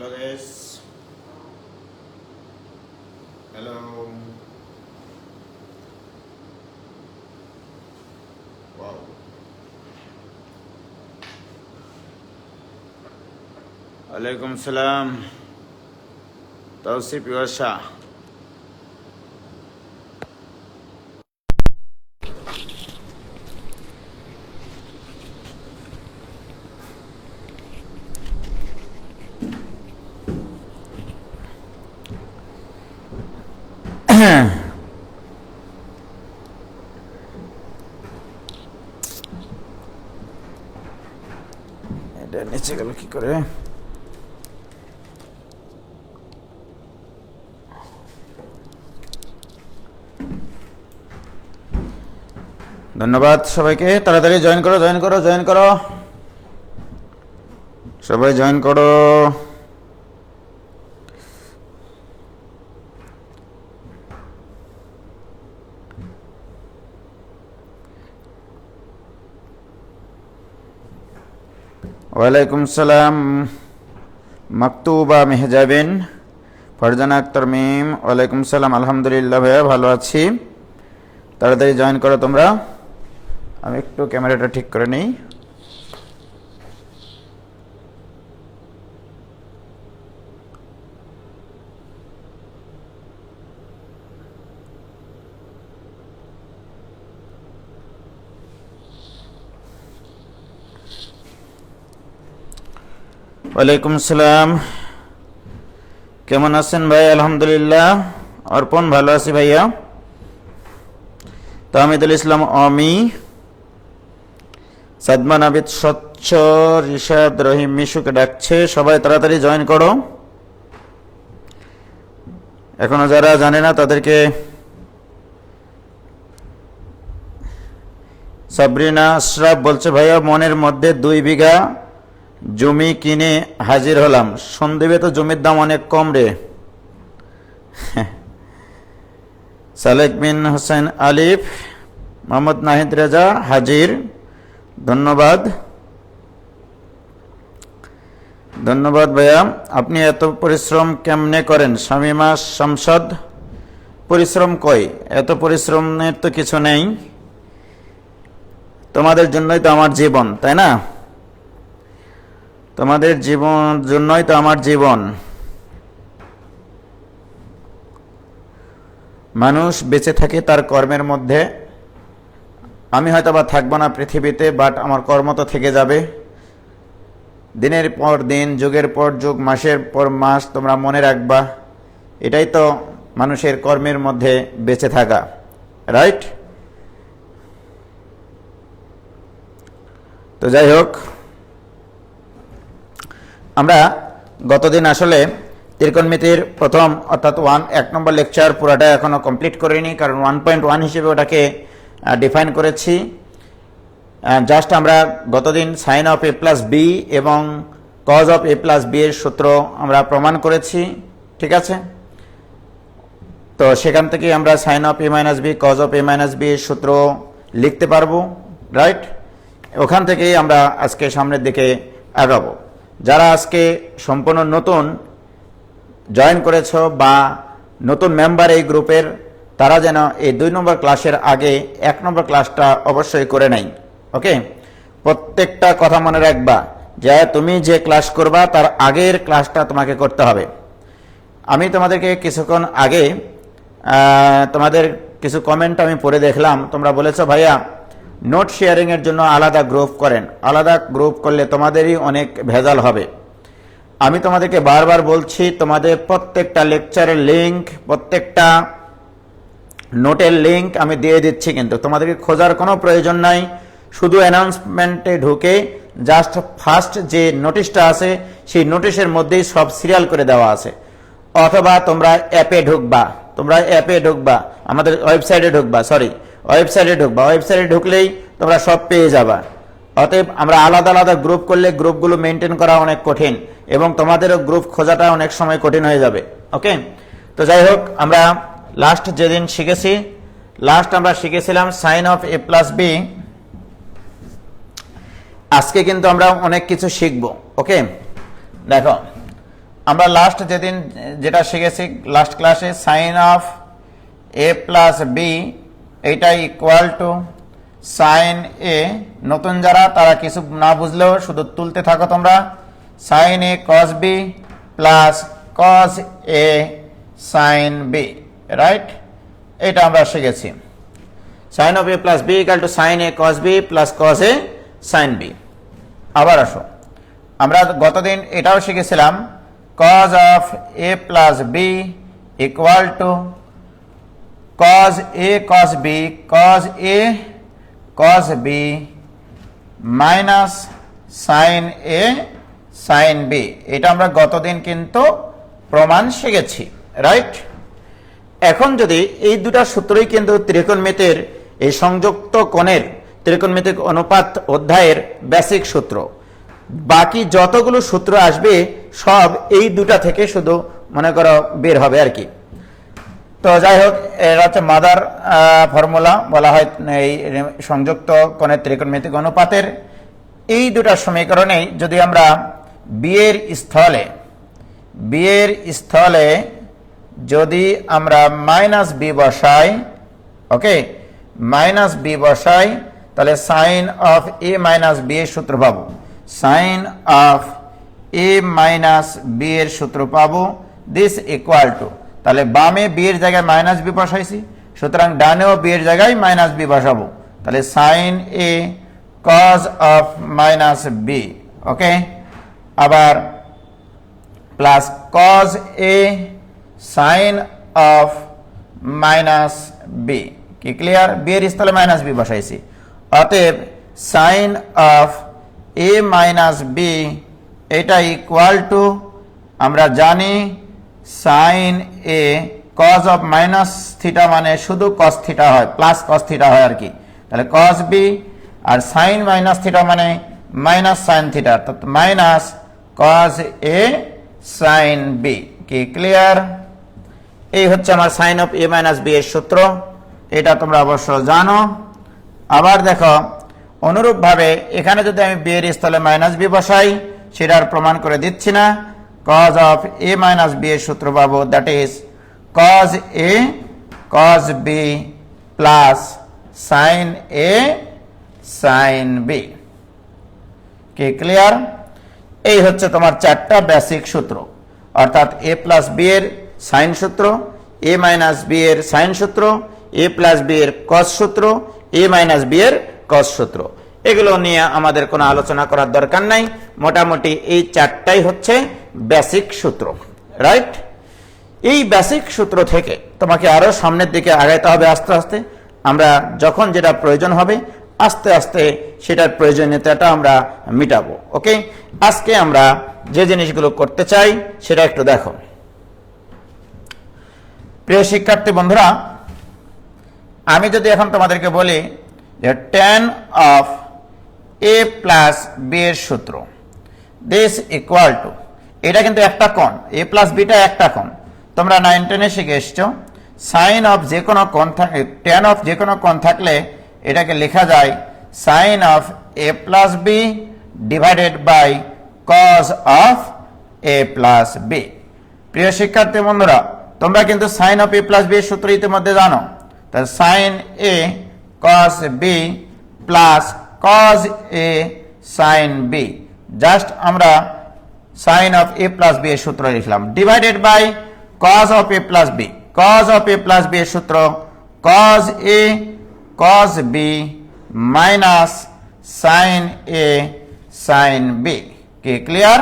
Hello guys. Hello. Wow. Alaikum salam. Tausif Yasha. এটা নিচে গেল কি করে? ধন্যবাদ সবাইকে। তাড়াতাড়ি জয়েন করো। সবাই জয়েন করো। ওয়ালাইকুম সালাম মাকতুবা মেহজাবিন, ফারজানা আক্তার মিম। ওয়ালাইকুম সালাম, আলহামদুলিল্লাহ ভাইয়া ভালো আছি। তাড়াতাড়ি জয়েন করো তোমরা। আমি একটু ক্যামেরাটা ঠিক করে নিই। ওয়ালাইকুম সালাম, কেমন আছেন ভাই? আলহামদুলিল্লাহ। অর্পণ ভালো আছি ভাইয়া। তাহমিদুল ইসলাম অমি, সাদমান আবিদ স্বচ্ছ, রিশাদ রহিম মিশুকে ডাকছে। সবাই তাড়াতাড়ি জয়েন করো। এখনো যারা জানে না তাদেরকে। সাবরিনা আশরাফ বলছে ভাইয়া মনের মধ্যে 2 বিঘা জমি কিনে হাজির হলাম। সন্দীপে তো জমির দাম অনেক কম রে। সালেক বিন হোসেন আলিফ, মোহাম্মদ নাহিদ রেজা হাজির। ধন্যবাদ ভাইয়া। আপনি এত পরিশ্রম কেমনে করেন? শামিমা শামসাদ, পরিশ্রম কই? এত পরিশ্রমের তো কিছু নেই। তোমাদের জন্যই তো আমার জীবন, তাই না? তোমাদের জন্যই তো আমার জীবন। মানুষ বেঁচে থাকে তার কর্মের মধ্যে। আমি হয়তো বা থাকবো না পৃথিবীতে, বাট আমার কর্ম তো থেকে যাবে। দিনের পর দিন, যুগের পর যুগ, মাসের পর মাস, তোমরা মনে রাখবা এটাই তো মানুষের কর্মের মধ্যে বেঁচে থাকা, রাইট? তো যাই হোক, আমরা গতদিন আসলে ত্রিকোণমিতির প্রথম অর্থাৎ 1 নম্বর লেকচার পুরাটা এখনো কমপ্লিট করিনি, কারণ 1.1 হিসেবে ওটাকে ডিফাইন করেছি। জাস্ট আমরা গতদিন sine of a plus B এবং cos of a plus B এর সূত্র আমরা প্রমাণ করেছি, ঠিক আছে? তো সেখান থেকে আমরা sine of a minus B, cos of a minus B এর সূত্র লিখতে পারবো, রাইট? ওখান থেকেই আমরা আজকে সামনের দিকে আগাবো। যারা আজকে সম্পূর্ণ নতুন জয়েন করেছ বা নতুন মেম্বার এই গ্রুপের, তারা যেন এই 2 নম্বর ক্লাসের আগে 1 নম্বর ক্লাসটা অবশ্যই করে নেয়। ওকে, প্রত্যেকটা কথা মনে রাখবা যে তুমি যে ক্লাস করবা তার আগের ক্লাসটা তোমাকে করতে হবে। আমি তোমাদেরকে কিছুক্ষণ আগে তোমাদের কিছু কমেন্ট আমি পড়ে দেখলাম। তোমরা বলেছো ভাইয়া নোট শেয়ারিংয়ের জন্য আলাদা গ্রুপ করেন। আলাদা গ্রুপ করলে তোমাদেরই অনেক ভেজাল হবে। আমি তোমাদেরকে বারবার বলছি, তোমাদের প্রত্যেকটা লেকচারের লিঙ্ক, প্রত্যেকটা নোটের লিঙ্ক আমি দিয়ে দিচ্ছি, কিন্তু তোমাদেরকে খোঁজার কোনো প্রয়োজন নাই। শুধু অ্যানাউন্সমেন্টে ঢুকে জাস্ট ফার্স্ট যে নোটিশটা আছে সেই নোটিশের মধ্যেই সব সিরিয়াল করে দেওয়া আছে। অথবা তোমরা অ্যাপে ঢুকবা, আমাদের ওয়েবসাইটে ঢুকলেই তোমরা সব পেয়ে যাবা। অতএব আমরা আলাদা আলাদা গ্রুপ করলে গ্রুপগুলো মেনটেন করা অনেক কঠিন এবং তোমাদেরও গ্রুপ খোঁজাটা অনেক সময় কঠিন হয়ে যাবে। ওকে, তো যাই হোক, আমরা লাস্ট যেদিন আমরা শিখেছিলাম sine of a plus B. আজকে কিন্তু আমরা অনেক কিছু শিখব। ওকে, দেখো আমরা লাস্ট যেদিন যেটা শিখেছি লাস্ট ক্লাসে sine of A plus B এইটা ইকুয়াল টু সাইন এ, নতুন যারা তারা কিছু না বুঝলেও শুধু তুলতে থাকো তোমরা, sine A cos B plus cos A sine B, right? এটা আমরা শিখেছি। Sine of A plus B equal to sine A cos B plus cos A sine B. আবার আসো, আমরা গতদিন এটাও শিখেছিলাম cos of a plus b equal to cos a cos b cos a cos b minus sin a sin b। এটা আমরা গতদিন কিন্তু প্রমাণ শিখেছি, রাইট? এখন যদি এই দুটা সূত্রই কিন্তু ত্রিকোণমিতির এই সংযুক্ত কোণের ত্রিকোণমিতিক অনুপাত অধ্যায়ের বেসিক সূত্র, বাকি যতগুলো সূত্র আসবে সব এই দুটা থেকে শুধু মনে করো বের হবে আর কি। তো যাই হোক, এটা হচ্ছে মাদার ফর্মুলা বলা হয় এই সংযুক্ত কোণের ত্রিকোণমিতিক অনুপাতের। এই দুটা সমীকরণেই যদি আমরা বিয়ের স্থলে যদি আমরা মাইনাস বি বসাই, ওকে, মাইনাস বি বসাই, তাহলে sine of A minus B এর সূত্র পাবো, sine of A minus B এর সূত্র পাবো, দিস ইকুয়াল টু, তাহলে বামে বি এর জায়গায় মাইনাস বি বসাইছি, সুতরাং ডানেও বি এর জায়গায় মাইনাস বি বসাবো, তাহলে sine A cos of minus B, okay, আবার plus cos A sine of minus B. কি ক্লিয়ার? বি এর স্থলে মাইনাস বি বসাইছি, অতএব sine of A minus B এটা ইকুয়াল টু, আমরা জানি sine A cos of minus theta মানে শুধু কস থিটা হয়, প্লাস কস থিটা হয় আর কি, তাহলে কস বি, আর সাইন মাইনাস থিটা মানে মাইনাস সাইন থিটা, অর্থাৎ minus cos A sine B. কি ক্লিয়ার? এই হচ্ছে আমার sine of A minus B এর সূত্র, এটা তোমরা অবশ্য জানো। আবার দেখো, অনুরূপভাবে এখানে যদি আমি বি এর স্থলে মাইনাস বি বসাই, সেটা আর প্রমাণ করে দিচ্ছি না, cos of A minus B এর সূত্র পাবো, that is cos A cos B plus sine A sine B. কি ক্লিয়ার? এই হচ্ছে তোমার চারটা বেসিক সূত্র, অর্থাৎ এ প্লাস বি এর সাইন সূত্র, এ মাইনাস বি এর সাইন সূত্র, এ প্লাস বি এর কস সূত্র, এ মাইনাস বি এর কস সূত্র। এগুলো নিয়ে আমাদের কোনো আলোচনা করার দরকার নাই, মোটামুটি এই চারটাই হচ্ছে বেসিক সূত্র, রাইট? এই বেসিক সূত্র থেকে তোমাকে আরো সামনের দিকে আগাইতে হবে আস্তে আস্তে। আমরা যখন যেটা প্রয়োজন হবে আস্তে আস্তে সেটার প্রয়োজনীয়তাটা আমরা মিটাবো, ওকে? আজকে আমরা যে জিনিসগুলো করতে চাই সেটা একটু দেখো। প্রিয় শিক্ষার্থী বন্ধুরা, আমি যদি এখন তোমাদেরকে বলি যে tan of A plus B এর সূত্র, দিস ইকুয়াল টু, এটা কিন্তু একটা কোণ, এ প্লাস বিটা একটা কোণ, তোমরা 9 10-এ শিখে এসছো। সাইন অফ যে কোনো কোণ থাকে, tan অফ যে কোনো কোণ থাকলে এটাকে লেখা যায় sine of A plus B divided by cos of A plus B. প্রিয় শিক্ষার্থী বন্ধুরা, তোমরা কিন্তু sine of A plus B এর সূত্র ইতিমধ্যে জানো, তাহলে sine A cos B plus cos A sine B, just আমরা sine of A plus B এর সূত্র লিখলাম, divided by cos of A plus B, cos of A plus B এর সূত্র cos A cos B minus sign A sine B. কি clear?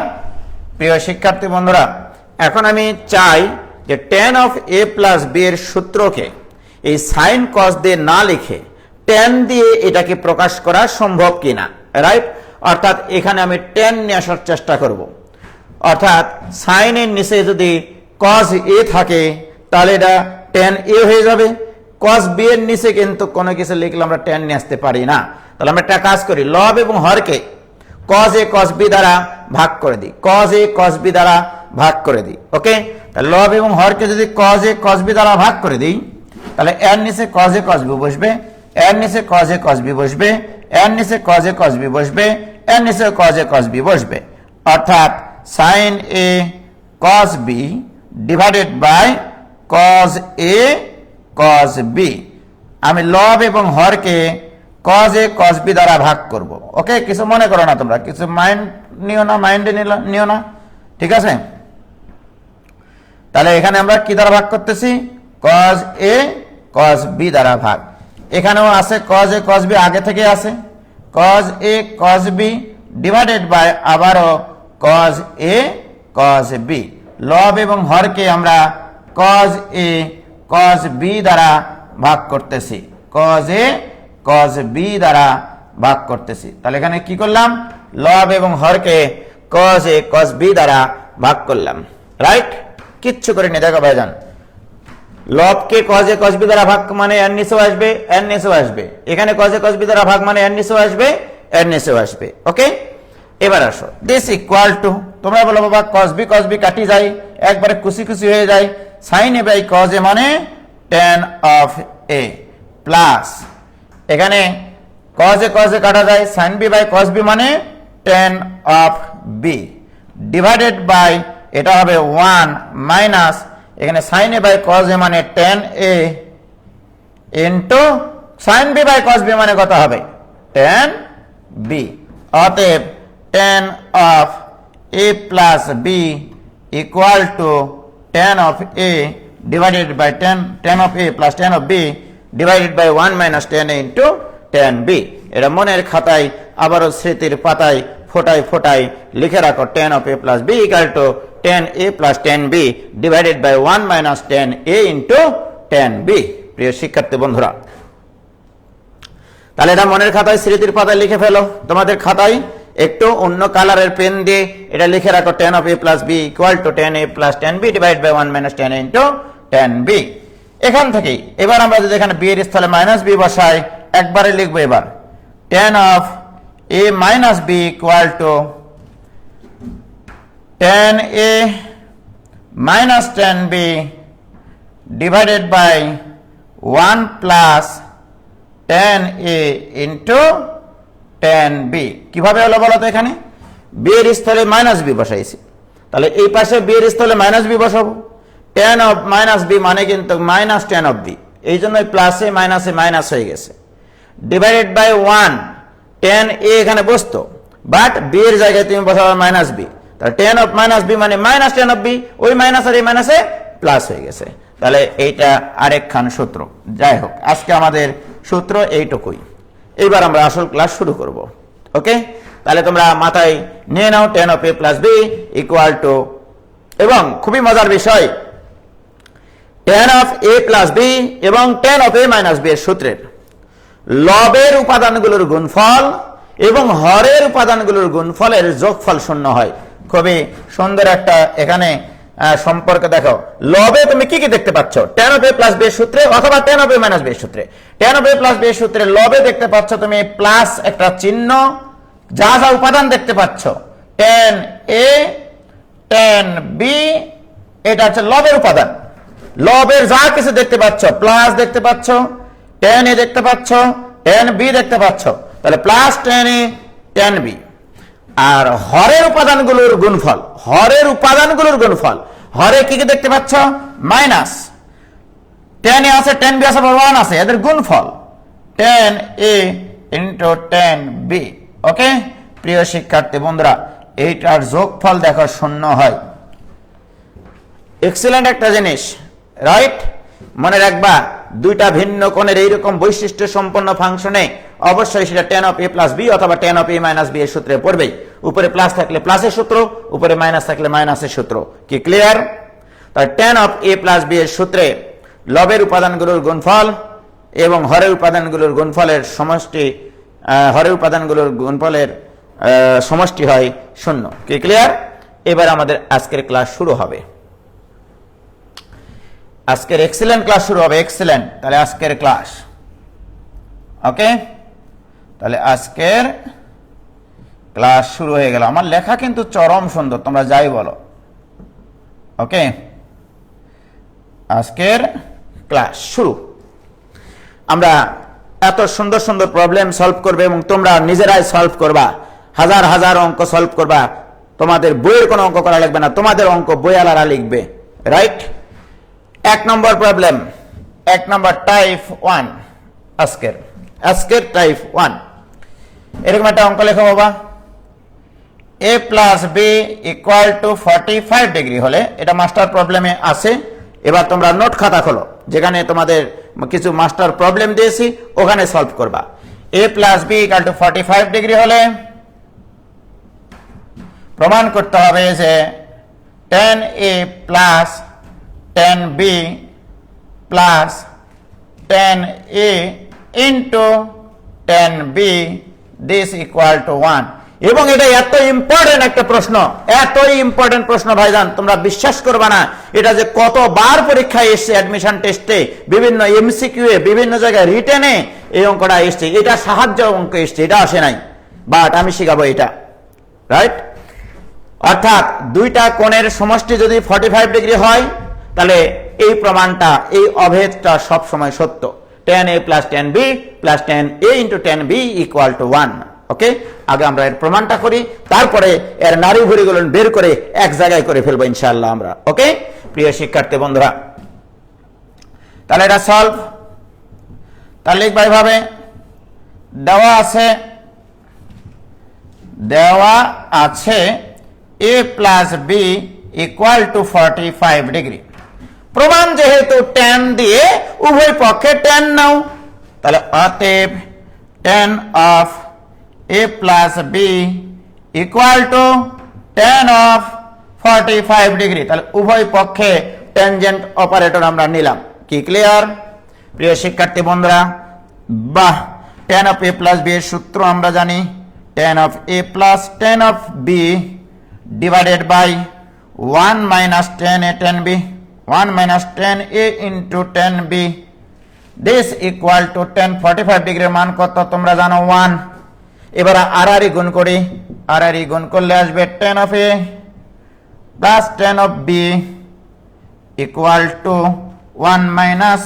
প্রিয় শিক্ষার্থী বন্ধুরা, এখন আমি চাই যে tan of A plus B এর সূত্রকে এই সাইন কস দিয়ে না লিখে tan দিয়ে এটাকে প্রকাশ করা সম্ভব কিনা, রাইট? অর্থাৎ এখানে আমি tan নিয়ে আসার চেষ্টা করব, অর্থাৎ সাইনের নিচে যদি cos a থাকে তাহলে এটা tan a হয়ে যাবে, cos b এর নিচে কিন্তু কোনো কিছু লিখলে আমরা tan নিয়ে আসতে পারি না। তাহলে আমরা একটা কাজ করি, লব এবং হরকে cos a cos b দ্বারা ভাগ করে দিই, cos a cos b দ্বারা ভাগ করে দিই, ওকে? তাহলে লব এবং হরকে যদি cos a cos b দ্বারা ভাগ করে দিই, তাহলে এর নিচে cos a cos b বসবে, এর নিচে cos a cos b বসবে, এর নিচে cos a cos b বসবে, এর নিচে cos a cos b বসবে, অর্থাৎ sin a cos b divided by cos a cos b। আমি লব এবং হরকে cos a cos b দ্বারা ভাগ করব। ওকে, কিছু মনে করো না তোমরা, কিছু মাইন্ডে নিও না, ঠিক আছে? তাহলে এখানে আমরা কি দ্বারা ভাগ করতেছি? cos a cos b দ্বারা ভাগ। এখানেও আছে cos a cos b, আগে থেকে আছে cos a cos b divided by আবারও cos a cos b। লব এবং হরকে আমরা cos a cos b দ্বারা ভাগ করতেছি, cos a cos b দ্বারা ভাগ করতেছি। তাহলে এখানে কি করলাম? লব এবং হরকে cos a cos b দ্বারা ভাগ করলাম, রাইট? কিচ্ছু করিনি, দেখো ভাইজান, লবকে cos a cos b দ্বারা ভাগ মানে এর নিচেও আসবে, এর নিচেও আসবে। এখানে cos a cos b দ্বারা ভাগ মানে এর নিচেও আসবে, এর নিচেও আসবে। ওকে, এবার আসো দিস ইকুয়াল টু, তোমরা বলো বাবা cos b কাটি যায়, একবারে কুচি কুচি হয়ে যায়, sin a by cos a মানে tan of a প্লাস এখানে cos a কাটা যায়, sin b বাই cos b মানে tan of b divided by এটা হবে 1 মাইনাস এখানে sin a by cos a মানে tan a into sin b বাই cos b মানে কত হবে? tan b। অতএব tan of a plus b equal to tan of a divided by tan of a plus tan of b divided by 1 minus tan a into tan b। এটা মনের খাতায় আবারও স্মৃতির পাতায় ফোটায় ফোটায় লিখে রাখো, tan of a plus b equal to tan a plus tan b divided by 1 minus tan a into tan b। প্রিয় শিক্ষার্থী বন্ধুরা, তাহলে এটা মনের খাতায় স্মৃতির পাতায় লিখে ফেলো। তোমাদের খাতায় একটু অন্য কালারের পেন দিয়ে এটা লিখে রাখো, tan of a plus b equal to tan a plus tan b divided by 1 minus tan a into tan b। এখান থেকে এবার আমরা যদি এখানে b এর স্থলে মাইনাস b বসাই, একবারে লিখবো এবার tan of a minus b equal to tan a minus tan b divided by 1 plus tan a into tan b। কিভাবে হলো বলো তো? এখানে b এর স্থলে মাইনাস b বসাইছি, তাহলে এই পাশে b এর স্থলে মাইনাস b বসাবো। tan of মাইনাস b মানে কিন্তু মাইনাস tan of b, এই জন্য প্লাসে মাইনাসে মাইনাস হয়ে গেছে, ডিভাইডেড বাই 1 tan a এখানে বসতো, বাট b এর জায়গায় তুমি বসাবে মাইনাস b, তাহলে tan of মাইনাস b মানে মাইনাস tan of b, ওই মাইনাস আর এই মাইনাসে প্লাস হয়ে গেছে। তাহলে এইটা আরেকখান সূত্র। যাই হোক, আজকে আমাদের সূত্র এইটুকুই। এইবার আমরা আসল ক্লাস শুরু করব। ওকে, তাহলে তোমরা মাথায় নিয়ে নাও tan of a plus b equal two, এবং খুবই মজার বিষয়, tan of a plus b এবং tan of a minus b এর সূত্রের লবের উপাদানগুলোর গুণফল এবং হরের উপাদানগুলোর গুণফলের যোগফল শূন্য হয়। খুবই সুন্দর একটা এখানে সম্পর্ক দেখো। লবে তুমি কি কি দেখতে পাচ্ছ? tan of a plus b এর সূত্রে অথবা tan of a minus b এর সূত্রে। tan of a plus b এর সূত্রে লবে দেখতে পাচ্ছ তুমি প্লাস একটা চিহ্ন, যা যা উপাদান দেখতে পাচ্ছ tan a tan b, এটা হচ্ছে লবের উপাদান। লবের যা কিছু দেখতে পাচ্ছ, প্লাস দেখতে পাচ্ছ, tan a দেখতে পাচ্ছ, tan b দেখতে পাচ্ছ, তাহলে plus tan a tan b। আর হরের উপাদানগুলোর গুণফল, হরের উপাদানগুলোর গুণফল, হরে কি কি দেখতে পাচ্ছ? মাইনাস tan a আছে, tan b আছে, 1 আছে, এদের গুণফল tan a into tan b। ওকে প্রিয় শিক্ষার্থী বন্ধুরা, এইটার যোগফল দেখো শূন্য হয়। এক্সিলেন্ট একটা জিনিস, রাইট? মনে রাখবা, দুইটা ভিন্ন কোণের এইরকম বৈশিষ্ট্য সম্পন্ন ফাংশনে অবশ্যই সেটা tan of a plus b অথবা tan of a minus b এর সূত্রে পড়বে। উপরে প্লাস থাকলে প্লাসের সূত্র, উপরে মাইনাস থাকলে মাইনাসের সূত্র। কি ক্লিয়ার? তাই tan of a plus b এর সূত্রে লবের উপাদানগুলোর গুণফল এবং হরের উপাদানগুলোর গুণফলের সমষ্টি, হরের উপাদানগুলোর গুণফলের সমষ্টি হয় শূন্য। কি ক্লিয়ার? এবার আমাদের আজকের ক্লাস শুরু হবে। আজকের এক্সিলেন্ট ক্লাস শুরু হবে। এক্সিলেন্ট, তাহলে আজকের ক্লাস। ওকে, তাহলে আজকের ক্লাস শুরু হয়ে গেল। আমার লেখা কিন্তু চরম সুন্দর, তোমরা যাই বলো। ওকে, আজকের ক্লাস শুরু। আমরা এত সুন্দর সুন্দর প্রবলেম সলভ করবে এবং তোমরা নিজেরাই সলভ করবা, হাজার হাজার অঙ্ক সলভ করবা। তোমাদের বইয়ের কোনো অঙ্ক করা লাগবে না, তোমাদের অঙ্ক বইয়ালারা লিখবে। রাইট? 1 নম্বর প্রবলেম, 1 নম্বর টাইপ 1 আজকের টাইপ 1। এরকম একটা অঙ্ক লেখো বাবা। a plus B equal to 45 degree হলে, এটা মাস্টার প্রবলেমে আছে। এবার তোমরা নোট খাতা খোলো, যেখানে তোমাদের কিছু মাস্টার প্রবলেম দিয়েছি ওখানে সলভ করবা। a plus B equal to 45 degree হলে প্রমাণ করতে হবে যে tan a plus tan b plus tan a into tan b this equal to 1। এবং এটা এত ইম্পর্টেন্ট একটা প্রশ্ন, এতই ইম্পর্টেন্ট প্রশ্ন ভাইজান, তোমরা বিশ্বাস করবে না এটা যে কতবার পরীক্ষায় এসছে, অ্যাডমিশন টেস্টে, বিভিন্ন এমসিকিউ এ, বিভিন্ন জায়গায় রিটেনে এই অঙ্কটা এসছে। এটা সাহায্য অঙ্ক এসছে, এটা আসে নাই, বাট আমি শিখাবো এটা। রাইট? অর্থাৎ দুইটা কোণের সমষ্টি যদি 45 ডিগ্রি হয়, তাহলে এই প্রমাণটা, এই অভেদটা সব সময় সত্য। tan a plus tan b plus tan a into tan b equal to 1। ওকে, আগে আমরা এর প্রমাণটা করি, তারপরে এর নারী ভুড়িগুলো বের করে এক জায়গায় করে ফেলবো ইনশাআল্লাহ আমরা। ওকে প্রিয় শিক্ষার্থী বন্ধুরা, তাহলে এটা সলভ। তাহলে লিখবা এইভাবে, দেওয়া আছে a plus b equal to 45 degree. প্রমাণ যেহেতু tan দিয়ে, উভয় পক্ষে tan নাও, তাহলে অতএব tan of a plus b equal to tan of 45 degree. তাহলে উভয় পক্ষে ট্যানজেন্ট অপারেটর আমরা নিলাম। কি ক্লিয়ার প্রিয় শিক্ষার্থী বন্ধুরা? বাহ, tan of a plus b এর সূত্র আমরা জানি, tan of a plus tan of b divided by 1 minus tan a tan b, 1 minus tan a into tan b this equal to tan 45 ডিগ্রির মান কত তোমরা জানো? 1। এবার আর গুণ করি, আর গুণ করলে আসবে tan of a plus tan of b equal to 1 minus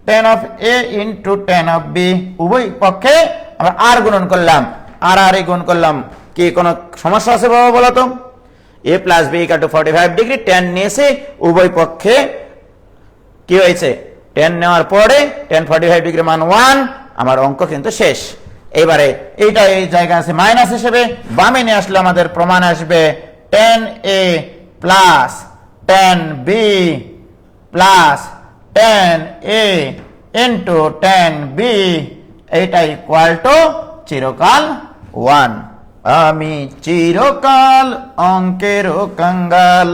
tan of a into tan of b। উভয় পক্ষে আমরা আর গুণন করলাম, আর গুণ করলাম। কি কোনো সমস্যা আছে বাবা বলো তো? a plus b equal to 45 degree, tan নিয়েছে, উভয় পক্ষে কি হয়েছে? tan নেওয়ার পরে tan 45 ডিগ্রি মান 1। আমার অঙ্ক কিন্তু শেষ। এবারে এইটা এই জায়গা আছে মাইনাস হিসেবে, বামে নিয়ে আসলে আমাদের প্রমাণ আসবে tan a plus tan b plus tan a into tan b, এইটা ইকুয়াল টু চিরকাল 1। আমি চিরকাল অঙ্কের কাঙ্গাল।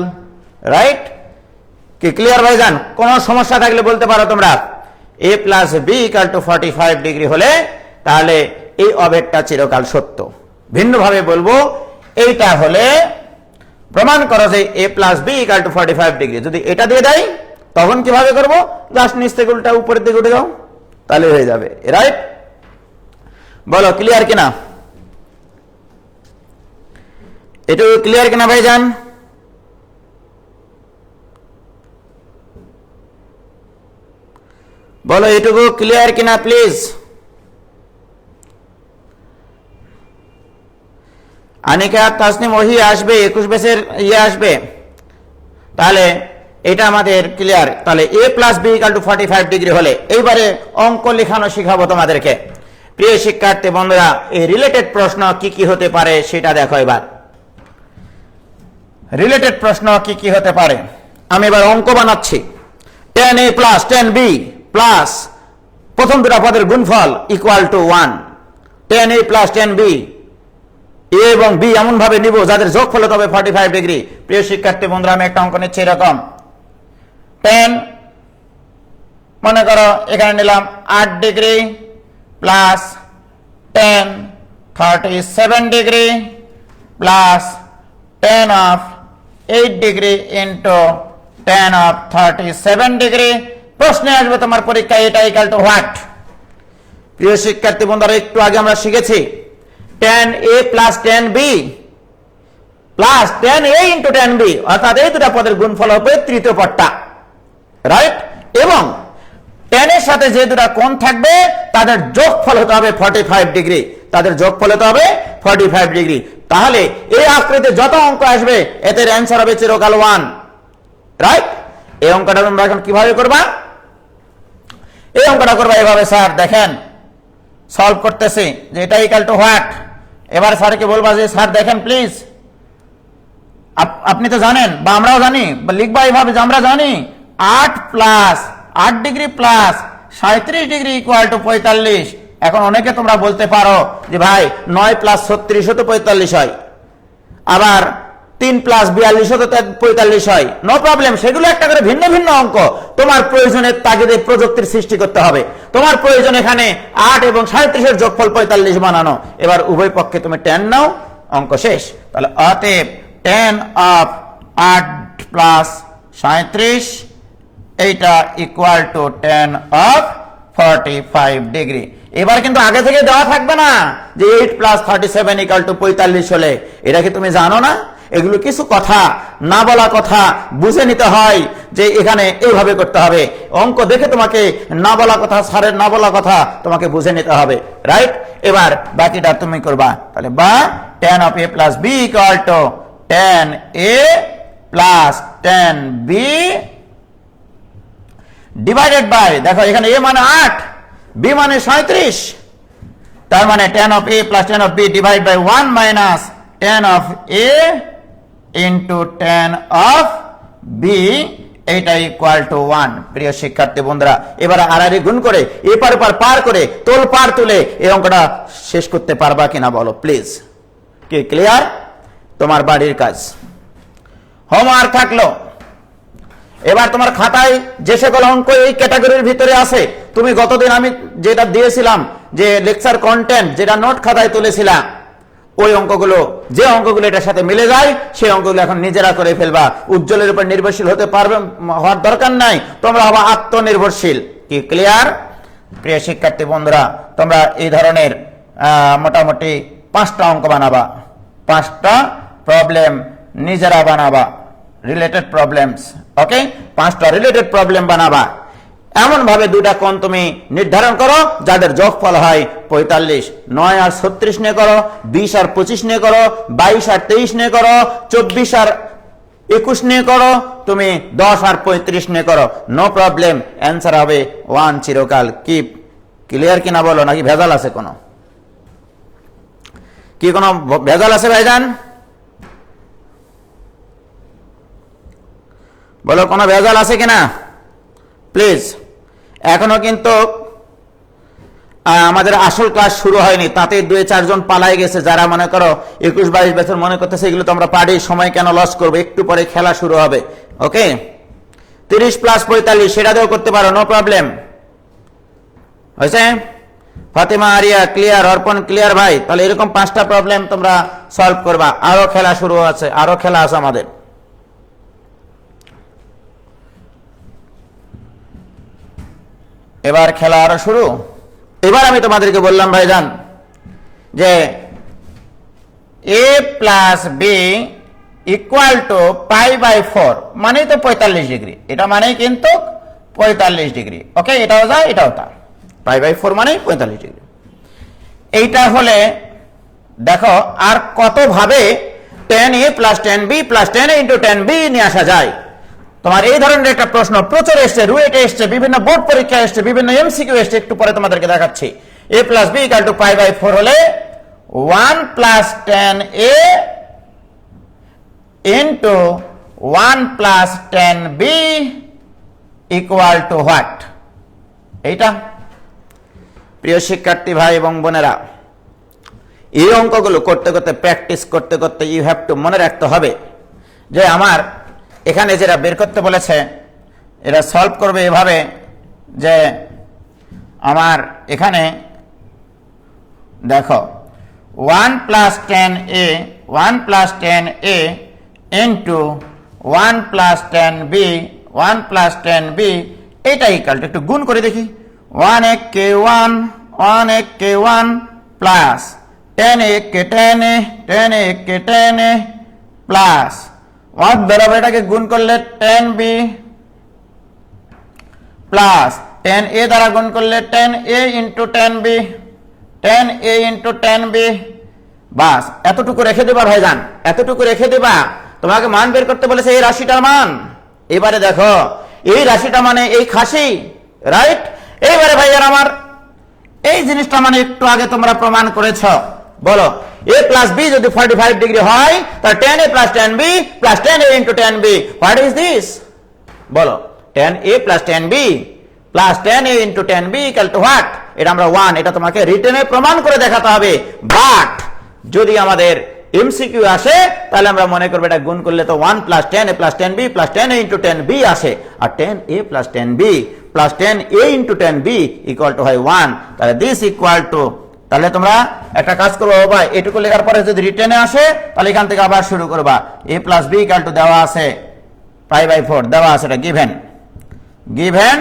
রাইট? কি ক্লিয়ার ভাইজান? কোনো সমস্যা থাকলে বলতে পারো তোমরা। a plus b equal to 45 degree হলে তাহলে এই অভেদটা চিরকাল সত্য। ভিন্নভাবে বলবো, এইটা হলে প্রমাণ করো যে a plus b equal to 45 degree. যদি এটা দিয়ে দেয় তখন কিভাবে করবো? জাস্ট নিচ থেকে উল্টা উপরের দিকে উঠে যাও, তাহলে হয়ে যাবে। রাইট? বলো ক্লিয়ার কিনা? এটা ক্লিয়ার কিনা ভাইজান? বলো এটুকু ক্লিয়ার কিনা প্লিজ। আনিকা, তাসনিম, ওহি আসবে, 21 বেসের আসবে। তাহলে এটা আমাদের ক্লিয়ার। তাহলে a plus b equal to 45 degree হলে এইবারে অঙ্ক লেখানো শিখাবো তোমাদেরকে। প্রিয় শিক্ষার্থী বন্ধুরা, এই রিলেটেড প্রশ্ন কি কি হতে পারে সেটা দেখো। এবার রিলেটেড প্রশ্ন কি কি হতে পারে, আমি এবার অঙ্ক বানাচ্ছি। tan a plus tan b plus প্রথম দুটো পদের গুণফল equal to 1। tan a plus tan b, a এবং b এমন ভাবে নিব যাদের যোগফল হবে 45 ডিগ্রি। প্রিয় শিক্ষার্থী বন্ধুরা, আমি একটা অঙ্ক নিচ্ছি এরকম। tan মনে করো এখানে নিলাম 8 degree plus tan 37 degree plus tan of 8 degree into tan of 37 degree. প্রশ্নে আসবে তোমার পরীক্ষায় এটা ইকুয়াল টু হোয়াট? প্রিয় শিক্ষার্থী বন্ধুরা, একটু আগে আমরা শিখেছি tan a plus tan b plus tan a into tan b, অর্থাৎ এই দুটা পদের গুণফল হবে তৃতীয় পদটা। রাইট? এবং tan এর সাথে যে দুটা কোণ থাকবে তাদের যোগফল হতে হবে 45 ডিগ্রি, তাদের যোগফল হতে হবে 45 ডিগ্রি। তাহলে এই আকৃতিতে যত অঙ্ক আসবে এতে অ্যান্সার হবে চিরকাল 1, রাইট? এই অঙ্কটা তোমরা এখন কিভাবে করবা? এই অঙ্কটা করবা এভাবে, স্যার দেখেন সলভ করতেছি যে এটা ইকুয়াল টু হোয়াট। এবার স্যারকে বলবা যে স্যার দেখেন প্লিজ, আপনি তো জানেন বা আমরাও জানি, লিখবা এইভাবে যে আমরা জানি 8 plus 8 degree plus 37 degree equal to 45। এখন অনেকে তোমরা বলতে পারো যে ভাই 9 প্লাস 36 তো 45 হয়, আবার 3 প্লাস 42 তো 45 হয়। নো প্রবলেম, সেগুলো একটা করে ভিন্ন ভিন্ন অঙ্ক। তোমার প্রয়োজনের তাগিদে প্রযুক্তির সৃষ্টি করতে হবে। তোমার প্রয়োজন এখানে 8 এবং 37-এর যোগফল 45 বানানো। এবার উভয় পক্ষে তুমি tan নাও, অঙ্ক শেষ। তাহলে অতএব tan অফ 8 প্লাস 37 এইটা equal to tan of 45 degree. এবার কিন্তু আগে থেকে দেওয়া থাকবে না যে 8 প্লাস 37 ইকুয়াল টু 45 হলে। এটা কি তুমি জানো না? এগুলো কিছু কথা, না বলা কথা বুঝে নিতে হয় যে এখানে এইভাবে করতে হবে। অঙ্ক দেখে তোমাকে না বলা কথা, স্যারের না বলা কথা তোমাকে বুঝে নিতে হবে, রাইট? এবার বাকিটা তুমি করবা। তাহলে বা tan of a plus b equal to tan a plus tan b divided by, দেখো এখানে a মানে 8, b মানে 37, তার মানে tan of a plus tan of b divide by 1 minus tan of a into tan of b, এইটা equal to 1। প্রিয় শিক্ষার্থী বন্ধুরা, এবার আড়াআড়ি গুণ করে এপার ওপার পার করে তোল পার তুলে এই অঙ্কটা শেষ করতে পারবা কিনা বলো প্লিজ। কি ক্লিয়ার? তোমার বাড়ির কাজ, হোমওয়ার্ক থাকলো। এবার তোমার খাতায় যে সকল অঙ্ক এই ক্যাটাগরির ভিতরে আছে, তুমি গতদিন আমি যেটা দিয়েছিলাম যে লেকচার কন্টেন্ট, যেটা নোট খাতায় তুলেছিলাম, ওই অঙ্কগুলো, যে অঙ্কগুলো এটার সাথে মিলে যায় সেই অঙ্কগুলো এখন নিজেরা করে ফেলবা। উজ্জ্বলের উপর নির্ভরশীল হতে পারবে, হওয়ার দরকার নাই, তোমরা হবা আত্মনির্ভরশীল। কি ক্লিয়ার? প্রিয় শিক্ষার্থী বন্ধুরা, তোমরা এই ধরনের মোটামুটি 5টা অঙ্ক বানাবা, 5টা প্রবলেম নিজেরা বানাবা, রিলেটেড প্রবলেমস। ওকে, 5টা রিলেটেড প্রবলেম বানাবা। এমন ভাবে 2টা কোণ তুমি নির্ধারণ করো যাদের যোগফল হয় 45। 9 আর 36 নিয়ে করো, 20 আর 25 নিয়ে করো, 22 আর 23 নিয়ে করো, 24 আর 21 নিয়ে করো, তুমি 10 আর 35 নিয়ে করো, নো প্রবলেম, অ্যান্সার হবে 1 চিরকাল। কি ক্লিয়ার কিনা বলো, নাকি ভেজাল আছে কোনো? কি কোনো ভেজাল আছে ভাইজান? বলো কোনো ভেজাল আছে কিনা প্লিজ। এখনো কিন্তু আমাদের আসল ক্লাস শুরু হয়নি, তাতে 2-4 জন পালাই গেছে, যারা মনে করো 21-22 বছর মনে করতেছে এগুলো তো আমরা পারি, সময় কেন লস করবো, একটু পরে খেলা শুরু হবে। ওকে, 30 প্লাস 45 সেটা দিয়েও করতে পারো, নো প্রবলেম। হয়েছে? ফাতেমা আরিয়া ক্লিয়ার, অর্পণ ক্লিয়ার ভাই। তাহলে এরকম 5টা প্রবলেম তোমরা সলভ করবা। আরো খেলা শুরু আছে, আরো খেলা আছে আমাদের। এবার খেলা আরো শুরু। এবার আমি তোমাদেরকে বললাম ভাইজান যে a plus B equal to π/4 মানেই তো 45 ডিগ্রি, এটা মানেই কিন্তু 45 ডিগ্রি। ওকে, এটাও যা এটাও তা, π/4 মানেই 45 ডিগ্রি। এইটা হলে দেখো আর কত ভাবে tan a plus tan b plus tan a into tan b নিয়ে আসা যায়। তোমার এই ধরনের একটা প্রশ্ন প্রচুর এসছে, রুয়েটে এসছে, বিভিন্ন বোর্ড পরীক্ষা এসছে, বিভিন্ন এমসিকিউ এসছে, একটু পরে তোমাদেরকে দেখাচ্ছি। a plus B equal to π/4 হলে 1 plus tan a into 1 plus tan b equal to what? এইটা। প্রিয় শিক্ষার্থী ভাই এবং বোনেরা, এই অঙ্কগুলো করতে করতে, প্র্যাকটিস করতে করতে ইউ হ্যাভ টু মনে রাখতে হবে যে আমার এখানে যেটা বের করতে বলেছে এটা সলভ করবে এভাবে যে আমার এখানে দেখো 1 plus tan a 1 plus tan a into 1 plus tan b 1 plus tan b, এটা ইকুয়াল টু, একটু গুণ করে দেখি, 1 কে 1 1 কে 1 plus tan a K tan a tan a K tan a plus দ্বারা এটাকে গুণ করলে tan b plus tan a দ্বারা গুণ করলে tan a into tan b tan a into tan b বাস এতটুকু রেখে দেবা ভাইজান, এতটুকু রেখে দেবা। তোমাকে মান বের করতে বলেছে এই রাশিটার মান। এবারে দেখো এই রাশিটা মানে এই খাসি, রাইট? এইবারে ভাইজান আমার এই জিনিসটা মানে একটু আগে তোমরা প্রমাণ করেছ। বলো a প্লাস বি যদি 45 ডিগ্রি হয় তাহলে tan a plus tan b plus tan a into tan b, what is this? বলো tan a plus tan b plus tan a into tan b equal to what? এটা আমরা 1, এটা তোমাকে রিটেনে প্রমাণ করে দেখাতে হবে। বাট যদি আমাদের এমসিকিউ আসে তাহলে আমরা মনে করব এটা গুণ করলে তো 1 plus tan a plus tan b plus tan a into tan b আসে, আর tan a plus tan b plus tan a into tan b equal two হয় 1। তাহলে দিস ইকুয়াল টু, তাহলে তোমরা একটা কাজ করবো বাবা, এটুকু লেখার পরে যদি রিটেনে আসে তাহলে এখান থেকে আবার শুরু করবা। a plus b equal two দেওয়া আছে π/4 দেওয়া আছে, এটা given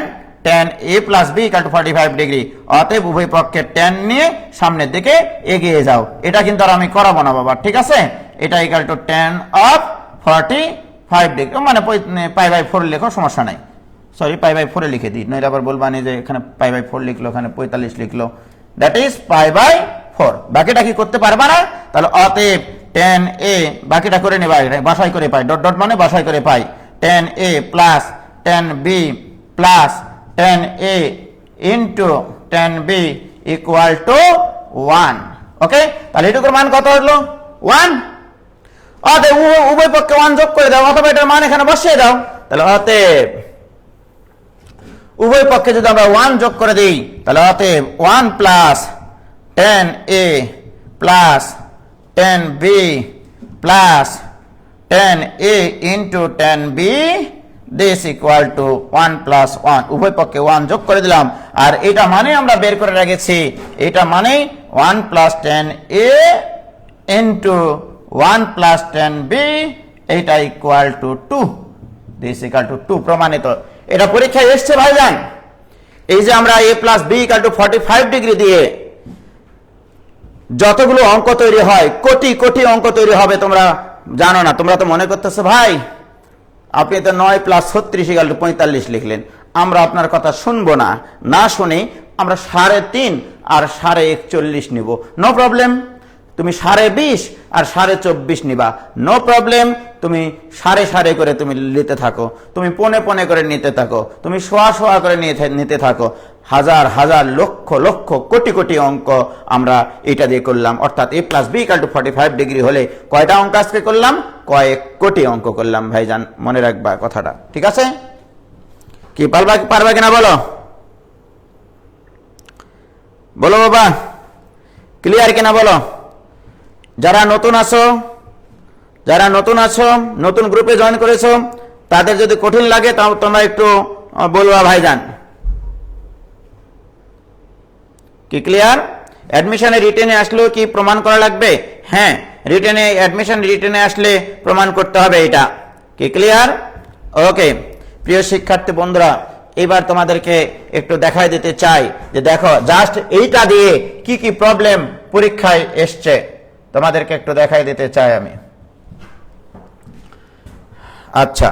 tan a plus b equal to 45 degree. অতএব উভয় পক্ষের tan নিয়ে সামনের দিকে এগিয়ে যাও। এটা কিন্তু আর আমি করাবো না বাবা, ঠিক আছে? এটা equal to tan of 45 degree, মানে π/4 লেখো, সমস্যা নাই। সরি π/4 লিখে দিই, নইলে আবার বলবানি যে এখানে π/4 লিখলো, এখানে 45 লিখলো। That is π/4। বাকিটা কি করতে পারবা না? তাহলে অতএব tan a, বাকিটা করে নেবা, বাসাই করে পাই, ডট ডট মানে বাসাই করে পাই, tan a plus tan b plus tan a into tan b equal to 1। ওকে, তাহলে এটুকুর মান কত হলো? 1। অতএব উভয় পক্ষে 1 যোগ করে দাও, অথবা এটার মান এখানে বসিয়ে দাও। তাহলে অতএব উভয় পক্ষে যদি আমরা 1 যোগ করে দিই তাহলে অতএব 1 plus tan a plus tan b plus tan a into tan b this equal to 1 plus 1। উভয় পক্ষে 1 যোগ করে দিলাম, আর এটা মানে আমরা বের করে রেখেছি, এটা মানে 1 plus tan a into 1 plus tan b, এইটা equal to 2, this equal to 2, প্রমাণিত। এটা পরীক্ষায় এসছে ভাইজান। এই যে আমরা a plus b equal to 45 degree দিয়ে যতগুলো অঙ্ক তৈরি হয়, কোটি কোটি অঙ্ক তৈরি হবে, তোমরা জানো না। তোমরা তো মনে করতেছো ভাই আপনি তো 9 প্লাস 36 ইকুয়াল টু 45 লিখলেন, আমরা আপনার কথা শুনবো না। না শুনে আমরা 3.5 আর 41.5 নিব, নো প্রবলেম। তুমি 20.5 আর 24.5 নিবা, নো প্রবলেম। তুমি 3.5 করে তুমি নিতে থাকো, তুমি পনে করে নিতে থাকো, তুমি সোয়া করে নিতে থাকো। হাজার হাজার লক্ষ লক্ষ কোটি কোটি অঙ্ক আমরা এটা দিয়ে করলাম। অর্থাৎ a plus b equal to 45 degree হলে কয়টা অঙ্ক আজকে করলাম? কয়েক কোটি অঙ্ক করলাম ভাইজান, মনে রাখবা কথাটা, ঠিক আছে? কি পারবা কিনা বলো, বলো বাবা, ক্লিয়ার কিনা বলো? যারা নতুন আছো, নতুন গ্রুপে জয়েন করেছো, তাদের যদি কঠিন লাগে তাহলে তোমরা একটু বলবা ভাইজান। কি ক্লিয়ার? অ্যাডমিশনে রিটেনে আসলেও কি প্রমাণ করা লাগবে? হ্যাঁ, রিটেনে আসলে প্রমাণ করতে হবে এটা। কি ক্লিয়ার? ওকে প্রিয় শিক্ষার্থী বন্ধুরা, এবার তোমাদেরকে একটু দেখাই দিতে চাই যে দেখো জাস্ট এইটা দিয়ে কি কি প্রবলেম পরীক্ষায় এসছে, তোমাদেরকে একটু দেখাই দিতে চাই আমি। আচ্ছা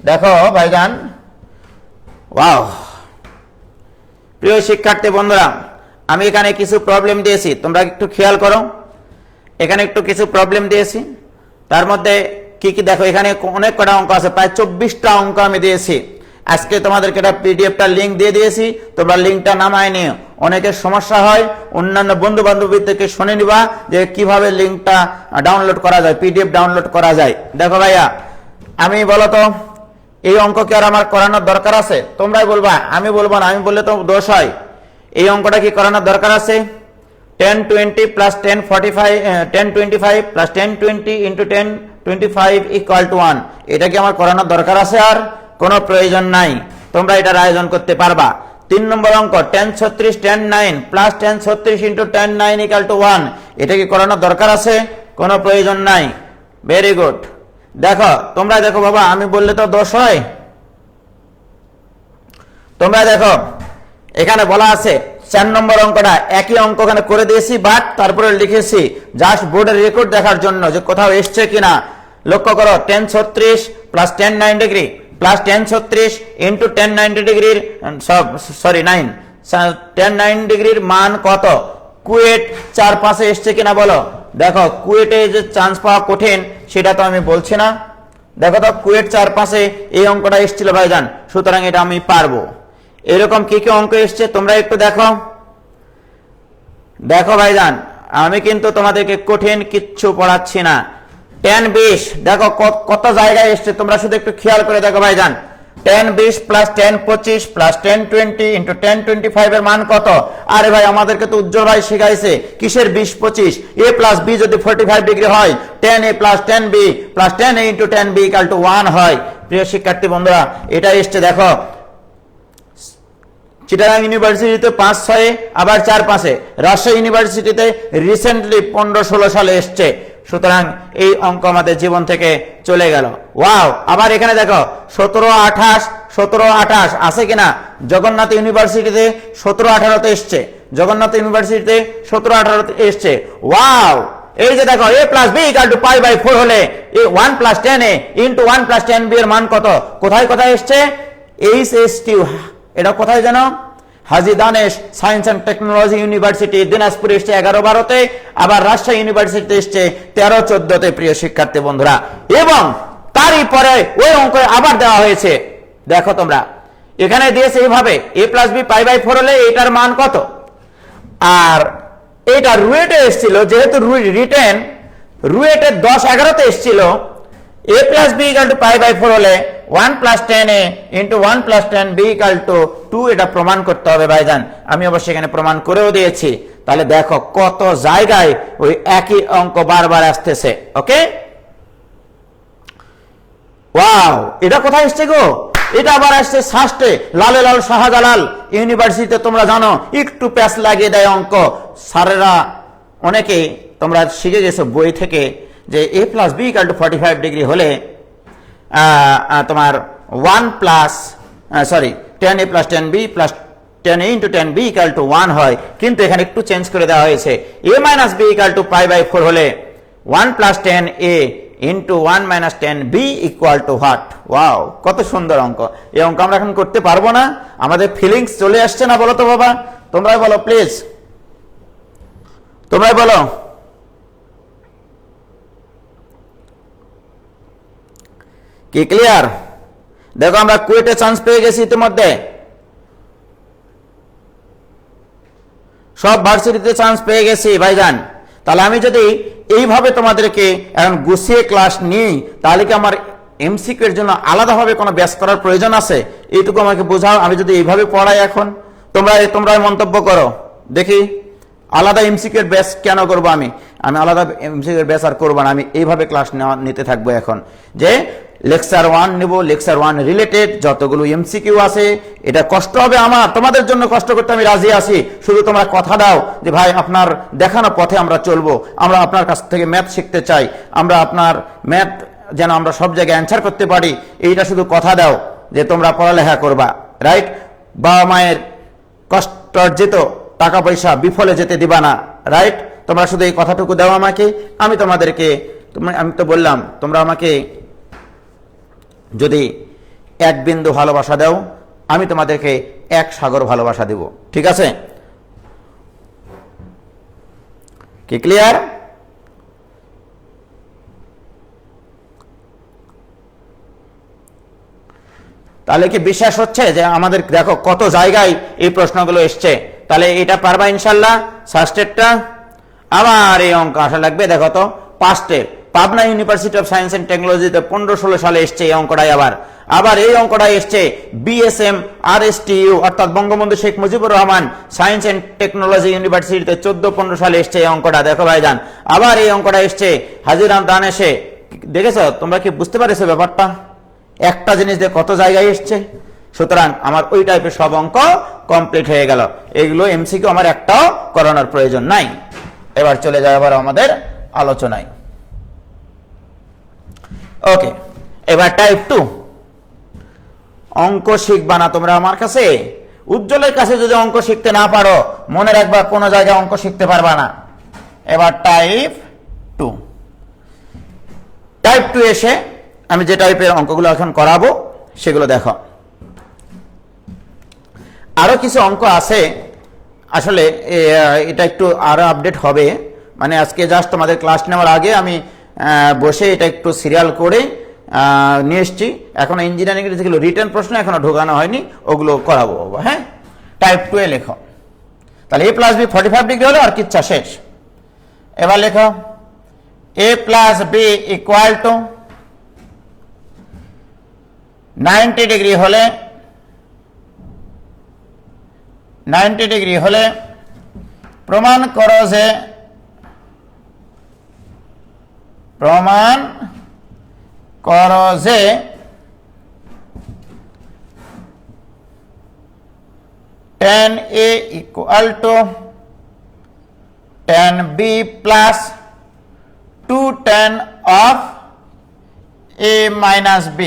দেখো ভাইজান, ওয়াও প্রিয় শিক্ষার্থী বন্ধুরা, আমি এখানে কিছু প্রবলেম দিয়েছি, তোমরা একটু খেয়াল করো। এখানে একটু কিছু প্রবলেম দিয়েছি, তার মধ্যে কি কি দেখো, এখানে অনেক কটা অঙ্ক আছে, প্রায় 24টা অঙ্ক আমি দিয়েছি। আজকে তোমাদেরকে একটা পিডিএফটা লিঙ্ক দিয়ে দিয়েছি, তোমরা লিঙ্কটা নামায় নিও। অনেকের সমস্যা হয়, অন্যান্য বন্ধু বান্ধবী থেকে শুনে নিবা যে কিভাবে লিঙ্কটা ডাউনলোড করা যায়, পিডিএফ ডাউনলোড করা যায়। দেখো ভাইয়া, আমি বলো তো এই অঙ্ক কি আর আমার করানোর দরকার আছে? তোমরাই বলবা, আমি বলবো না, আমি বললে তো দোষ হয়। এই অঙ্কটা কি করানোর দরকার আছে? 1020 plus 1025 plus 1020 into 1025 equal to 1, এটা কি আমার করানোর দরকার আছে? আর কোনো প্রয়োজন নাই, তোমরা এটার আয়োজন করতে পারবা। 3 নম্বর অঙ্ক 1036 109 প্লাস 1036 ইন্টু 109 ইকুয়াল টু 1, এটা কি করানোর দরকার আছে? কোনো প্রয়োজন নাই। Very good. দেখো তোমরা দেখো বাবা, আমি বললে তো দোষ হয়। তোমরা দেখো এখানে বলা আছে 4 নম্বর অঙ্কটা, একই অঙ্ক এখানে করে দিয়েছি, বাট তারপরে লিখেছি জাস্ট বোর্ডের রেকর্ড দেখার জন্য যে কোথাও এসছে কিনা। লক্ষ্য করো 1036 প্লাস 1090 ডিগ্রি প্লাস 1036 ইন্টু 1090 ডিগ্রির 1090 ডিগ্রির মান কত? কুয়েট 4-5 এসছে কিনা বলো? দেখো কুয়েটে যে চান্স পাওয়া কঠিন সেটা তো আমি বলছি না। দেখো তো কুয়েট 4-5-এ এই অঙ্কটা এসেছিল ভাইজান, সুতরাং এটা আমি পারবো। এরকম কি কি অঙ্ক এসছে তোমরা একটু দেখো। দেখো ভাইজান, আমি কিন্তু তোমাদেরকে কঠিন কিচ্ছু পড়াচ্ছি না। 10-20 দেখো কত জায়গায় এসছে, তোমরা শুধু একটু খেয়াল করে দেখো ভাইজান। 10-20 প্লাস 10-25 প্লাস 10-20 ইন্টু 10-25 এর মান কত? আরে ভাই আমাদেরকে তো উজ্জ্বল ভাই শিখাইছে কিসের 20-25, a প্লাস b যদি 45 ডিগ্রি হয় 10a plus 10b plus 10a into 10b equal to 1 হয়। প্রিয় শিক্ষার্থী বন্ধুরা, এটা এসছে দেখো চিটাগাং ইউনিভার্সিটিতে 5-6-এ, আবার 4-5-এ। রাজশাহী ইউনিভার্সিটিতে রিসেন্টলি 15-16 সালে এসছে। সুতরাং এই অঙ্ক আমাদের জীবন থেকে চলে গেল। ওয়াও, আবার এখানে দেখো 17-28 আছে কিনা? জগন্নাথ ইউনিভার্সিটিতে 17-18-তে এসছে। জগন্নাথ ইউনিভার্সিটিতে 17-18-তে এসছে। ওয়াও, এই যে দেখো a plus b equal to π/4 হলে 1 plus 10a into 1 plus 10b এর মান কত? কোথায় কোথায় এসছে? HST, এটা কোথায় জানো? Haji Danesh science and technology university Dinajpur এসছে 11-12-তে, আবার রাজশাহী ইউনিভার্সিটি এসছে 13-14-তে। প্রিয় শিক্ষার্থী বন্ধুরা, এবং তারই পরে ওই অঙ্ক আবার দেওয়া হয়েছে। দেখো তোমরা এখানে দিয়েছে এইভাবে a প্লাস b π/4 হলে এটার মান কত। আর এটা রুয়েটে এসেছিল, যেহেতু রিটেন রুয়েটে 10-11-তে এসেছিল। a plus b equal to π/4 হলে 1 plus 10a into 1 plus 10b equal to 2, এটা প্রমাণ করতে হবে ভাইজান। আমি অবশ্যই এখানে প্রমাণ করেও দিয়েছি। তাহলে দেখো কত জায়গায় ওই একই অঙ্ক বারবার আসতেছে। ওকে, ওয়াও, এটা কোথায় এসছে গো? এটা আবার আসছে ষষ্ঠে লাল শাহজালাল ইউনিভার্সিটিতে। তোমরা জানো একটু প্যাচ লাগিয়ে দেয় অঙ্ক স্যারেরা। অনেকে তোমরা শিখে গেছো বই থেকে যে a plus b equal to 45 degree হলে তোমার 1 plus 10a plus 10b plus 10a into 10b equal to 1 হয়। কিন্তু এখানে একটু চেঞ্জ করে দেওয়া হয়েছে, a minus b equal to π/4 হলে 1 plus 10a into 1 minus 10b equal to what. Wow, কত সুন্দর অঙ্ক। এই অঙ্ক আমরা এখন করতে পারবো না? আমাদের ফিলিংস চলে আসছে না? বলো তো বাবা, তোমরাই বলো প্লিজ, তোমরাই বলো। কি ক্লিয়ার? দেখো আমরা কুয়েটে চান্স পেয়ে গেছি ইতিমধ্যে, সব ভার্সিটিতে চান্স পেয়ে গেছি ভাইজান। তাহলে আমি যদি এইভাবে তোমাদেরকে এখন গুছিয়ে ক্লাস নিই, তাহলে কি আমার এমসিকিউ এর জন্য আলাদাভাবে কোনো ব্যাচ করার প্রয়োজন আছে? এইটুকু আমাকে বোঝাও। আমি যদি এইভাবে পড়াই এখন, তোমরা মন্তব্য করো দেখি। আলাদা এমসিকিউ এর ব্যাচ কেন করবো? আমি আলাদা এমসিকিউ এর ব্যাচ আর করবো না। আমি এইভাবে ক্লাস নিতে থাকবো এখন, যে লেকচার 1 নেব, লেকচার 1 রিলেটেড যতগুলো এমসিকিউ আছে। এটা কষ্ট হবে আমার, তোমাদের জন্য কষ্ট করতে আমি রাজি আছি। শুধু তোমরা কথা দাও যে ভাই আপনার দেখানো পথে আমরা চলবো, আমরা আপনার কাছ থেকে ম্যাথ শিখতে চাই, আমরা আপনার ম্যাথ যেন আমরা সব জায়গায় অ্যান্সার করতে পারি। এইটা শুধু কথা দাও যে তোমরা পড়ালেখা করবা, রাইট? বাবা মায়ের কষ্ট অর্জিত টাকা পয়সা বিফলে যেতে দিবা না, রাইট? তোমরা শুধু এই কথাটুকু দাও আমাকে। আমি তোমাদেরকে, আমি তো বললাম, তোমরা আমাকে যদি 1 বিন্দু ভালোবাসা দাও, আমি তোমাদেরকে 1 সাগর ভালোবাসা দেব। ঠিক আছে? কি ক্লিয়ার? তাহলে কি বিশ্বাস হচ্ছে যে আমাদের দেখো কত জায়গায় এই প্রশ্নগুলো এসছে? তাহলে এটা পারবা ইনশাল্লাহ। সাস্টেটটা আবার এই অঙ্ক আসা লাগবে। দেখো তো পাস্টে Pabna university of science and টেকনোলজিতে 15-16 সালে এসছে এই অঙ্কটাই। আবার এই অঙ্কটাই এসছে বিএসএম আরএসটিইউ অর্থাৎ Bangabandhu Sheikh Mujibur Rahman science and technology ইউনিভার্সিটিতে 14-15 সালে এসছে এই অঙ্কটা। দেখো ভাইজান, আবার এই অঙ্কটা এসছে হাজিরাম দানেশে। দেখেছো তোমরা কি বুঝতে পারছো ব্যাপারটা? একটা জিনিস দিয়ে কত জায়গায় এসছে। সুতরাং আমার ওই টাইপের সব অঙ্ক কমপ্লিট হয়ে গেল। এগুলো এমসিকিউ আমার একটাও করানোর প্রয়োজন নাই। এবার চলে যায় আবার আমাদের আলোচনায়। ওকে, এবার টাইপ 2 অঙ্ক শিখবা না তোমরা আমার কাছে। উজ্জ্বলের কাছে যদি অঙ্ক শিখতে না পারো, মনে রাখবা কোনো জায়গায় অঙ্ক শিখতে পারবা না। এবার টাইপ 2, টাইপ 2 এসে আমি যে টাইপের অঙ্কগুলো এখন করাবো সেগুলো দেখো। আরো কিছু অঙ্ক আছে, আসলে এটা একটু আরো আপডেট হবে, মানে আজকে জাস্ট তোমাদের ক্লাস নেওয়ার আগে আমি বসে এটা একটু সিরিয়াল করে নিয়ে এসছি। এখন ইঞ্জিনিয়ারিং এর যেগুলো রিটেন প্রশ্ন এখনো ঢোকানো হয়নি, ওগুলো করাবো বাবা। হ্যাঁ, টাইপ 2 এ লেখো। তাহলে a প্লাস বি 45 ডিগ্রি হলো আর কিচ্ছা শেষ। এবার লেখো a plus B equal to 90 degree হলে 90 ডিগ্রি হলে প্রমাণ করো যে tan a equal to tan b plus 2 tan of a minus b,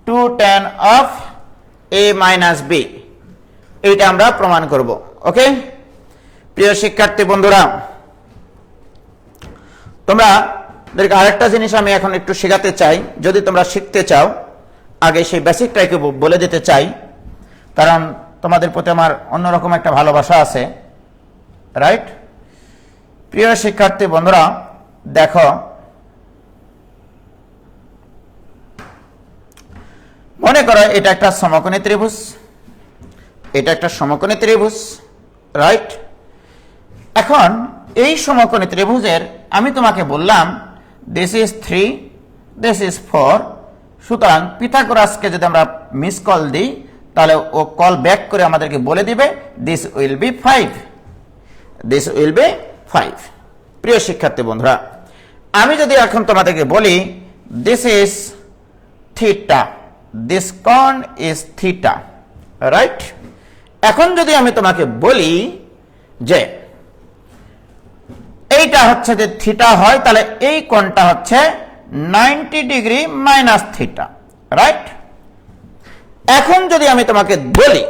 2 tan of a minus b, এইটা আমরা প্রমাণ করব। ওকে প্রিয় শিক্ষার্থী বন্ধুরা, তোমরা আরেকটা জিনিস আমি এখন একটু শেখাতে চাই। যদি তোমরা শিখতে চাও, আগে সেই বেসিকটাকে বলে দিতে চাই, কারণ তোমাদের প্রতি আমার অন্যরকম একটা ভালোবাসা আছে, রাইট? প্রিয় শিক্ষার্থী বন্ধুরা দেখো, মনে করো এটা একটা সমকোণী ত্রিভুজ, এটা একটা সমকোণী ত্রিভুজ, রাইট? এখন এই সমকোণী ত্রিভুজের আমি তোমাকে বললাম দিস ইজ 3, দিস ইজ 4, সুতরাং পিথাগোরাসকে যদি আমরা মিস কল দিই তাহলে ও কল ব্যাক করে আমাদেরকে বলে দিবে this will B 5, this will B 5। প্রিয় শিক্ষার্থী বন্ধুরা, আমি যদি এখন তোমাদেরকে বলি দিস ইজ থিটা, দিস কোণ ইজ থিটা, রাইট? এখন যদি আমি তোমাকে বলি যে এইটা হচ্ছে যে থিটা হয়, তাহলে এই কোণটা হচ্ছে 90 ডিগ্রি মাইনাস থিটা, রাইট? এখন যদি আমি তোমাকে বলি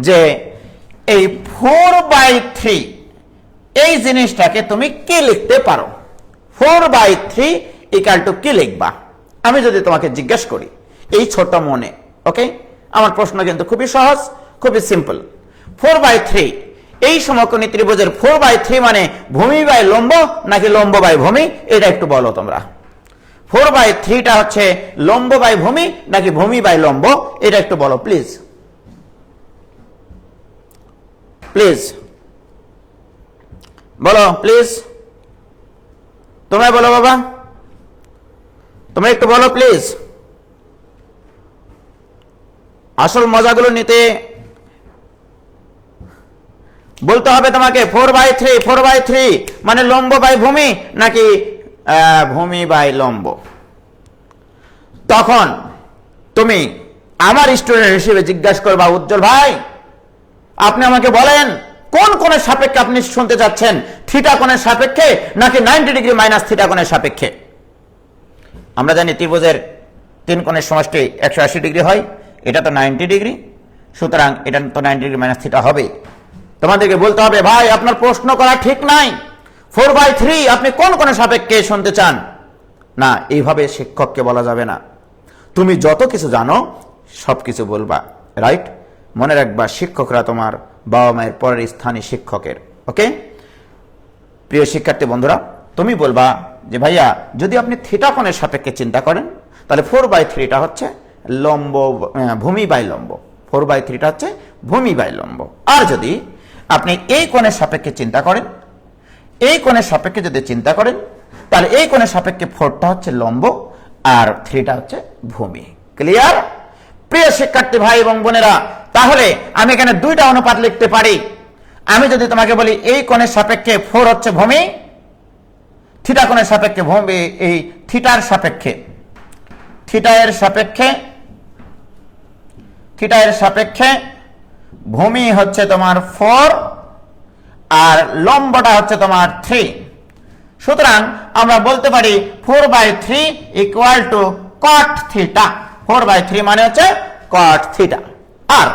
যে এই 4/3 এই জিনিসটাকে তুমি কি লিখতে পারো, 4/3 ইকুয়াল টু কি লিখবা? আমি যদি তোমাকে জিজ্ঞেস করি এই ছোট মনে, ওকে? আমার প্রশ্ন কিন্তু খুবই সহজ, খুবই সিম্পল। 4/3 এই সমকোণী ত্রিভুজের 4/3 মানে ভূমি বাই লম্ব নাকি লম্ব বাই ভূমি, এটা একটু বলো তোমরা। 4/3টা হচ্ছে লম্ব বাই ভূমি নাকি ভূমি বাই লম্ব, এটা একটু বলো প্লিজ, প্লিজ বলো, প্লিজ তোমরা বলো বাবা, তোমরা একটু বলো প্লিজ। আসল মজাগুলো নিতে বলতে হবে তোমাকে 4/3 মানে লম্ব বাই ভূমি নাকি ভূমি বাই লম্ব। তখন তুমি আমার স্টুডেন্ট হিসেবে জিজ্ঞাসা করবা, উজ্জ্বল ভাই আপনি আমাকে বলেন কোন কোণের সাপেক্ষে আপনি শুনতে চাচ্ছেন, থিটা কোণের সাপেক্ষে নাকি 90 ডিগ্রি মাইনাস থিটা কোণের সাপেক্ষে? আমরা জানি ত্রিভুজের 3 কোণের সমষ্টি 180 ডিগ্রি হয়, এটা তো 90 ডিগ্রি, সুতরাং এটা তো 90 ডিগ্রি মাইনাস থিটা হবে। তোমাদেরকে বলতে হবে ভাই আপনার প্রশ্ন করা ঠিক নাই, 4/3 আপনি কোন কোণের সাপেক্ষে শুনতে চান? না, এইভাবে শিক্ষককে বলা যাবে না। তুমি যত কিছু জানো সবকিছু বলবা, রাইট? মনে রাখবা শিক্ষকরা তোমার বাবা মায়ের পরের স্থানীয় শিক্ষকের, ওকে? প্রিয় শিক্ষার্থী বন্ধুরা, তুমি বলবা যে ভাইয়া যদি আপনি থিটা কোণের সাপেক্ষে চিন্তা করেন তাহলে 4/3টা হচ্ছে লম্ব ভূমি বাই লম্ব, 4/3টা হচ্ছে ভূমি বাই লম্ব। আর যদি আপনি এই কোণের সাপেক্ষে চিন্তা করেন, এই কোণের সাপেক্ষে যদি চিন্তা করেন তাহলে এই কোণের সাপেক্ষে 4টা হচ্ছে লম্ব আর 3টা হচ্ছে ভূমি। ক্লিয়ার? প্রিয় শিক্ষার্থী ভাই এবং বোনেরা, তাহলে আমি এখানে 2টা অনুপাত লিখতে পারি। আমি যদি তোমাকে বলি এই কোণের সাপেক্ষে 4 হচ্ছে ভূমি, থিটা কোণের সাপেক্ষে ভূমি, এই থিটার সাপেক্ষে, থিটা এর সাপেক্ষে ভূমি হচ্ছে তোমার 4 আর লম্বটা হচ্ছে তোমার 3। সুতরাং আমরা বলতে পারি 4/3 ইকুয়াল টু cot থিটা, 4/3 মানে হচ্ছে cot থিটা। আর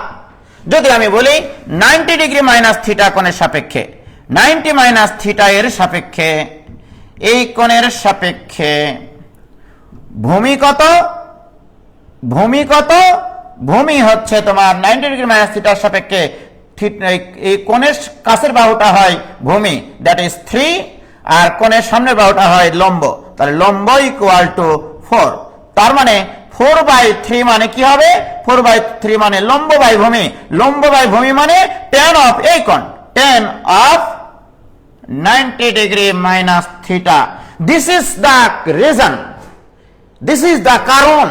যদি আমি বলি 90 ডিগ্রি মাইনাস থিটা কোণের সাপেক্ষে, 90 মাইনাস থিটা এর সাপেক্ষে এই কোণের সাপেক্ষে ভূমি কত, ভূমি কত, ভূমি হচ্ছে তোমার 90 ডিগ্রি মাইনাস থিটার সাপেক্ষে এই কোণের কাছের বাহুটা হয় ভূমি, দ্যাট ইজ 3, আর কোণের সামনের বাহুটা হয় লম্ব, তাহলে লম্ব ইকুয়াল টু 4। তার মানে 4/3 মানে কি হবে? 4/3 মানে লম্ব বাই ভূমি, লম্ব বাই ভূমি মানে tan অফ এই কোণ, tan of 90 degree minus theta. This is the reason, this is the কারণ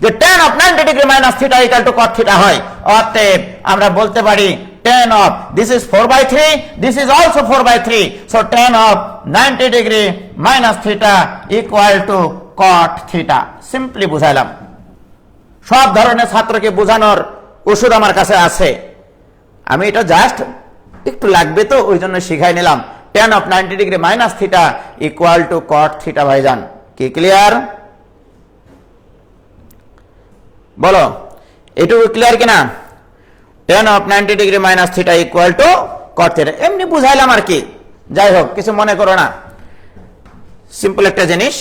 যে tan of 90 degree minus theta equal to cot theta হয়। অতএব আমরা বলতে পারি tan of this is 4/3, this is also 4/3, so tan of 90 degree minus theta equal to cot theta। Simply বুঝাইলাম। সব ধরনের ছাত্রকে বোঝানোর ওষুধ আমার কাছে আছে, আমি এটা জাস্ট একটু লাগবে তো ওই জন্য শিখাই নিলাম। tan of 90 degree minus theta equal to cot theta। ভাইজান কি ক্লিয়ার? বলো এটুকু ক্লিয়ার কিনা? tan of 90 degree minus theta equal to cot theta। এমনি বুঝাইলাম আর কি, যাই হোক কিছু মনে করো না, সিম্পল একটা জিনিস।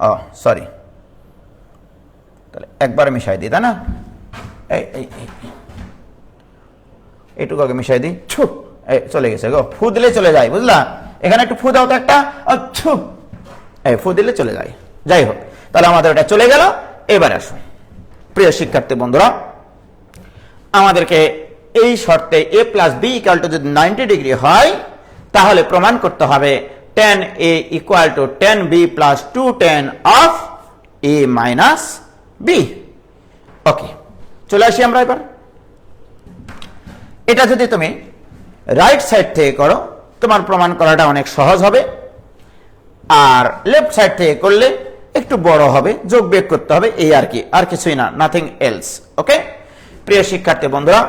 ও সরি, তাহলে একবার মিশাই দিই, তাই না? এইটুকু আগে মিশাই দিই, ছু এই চলে গেছে গো, ফু দিলে চলে যায়, বুঝলা? এখানে একটু ফু দাও তো একটা, ছু এই ফু দিলে চলে যায়। যাই হোক, তাহলে আমাদের এটা চলে গেল। এবার আসো প্রিয় শিক্ষার্থী বন্ধুরা, আমাদেরকে এই শর্তে a plus B equal to যদি 90 ডিগ্রি হয় তাহলে প্রমাণ করতে হবে tan a equal to tan b plus 2 tan of a minus b। ওকে, চলে আসি আমরা এবার। এটা যদি তুমি রাইট সাইড থেকে করো তোমার প্রমাণ করাটা অনেক সহজ হবে, আর লেফট সাইড থেকে করলে একটু বড় হবে, যোগ বিয়োগ করতে হবে, এই আর কি, আর কিছুই না, নাথিং এলস। ওকে প্রিয় শিক্ষার্থী বন্ধুরা,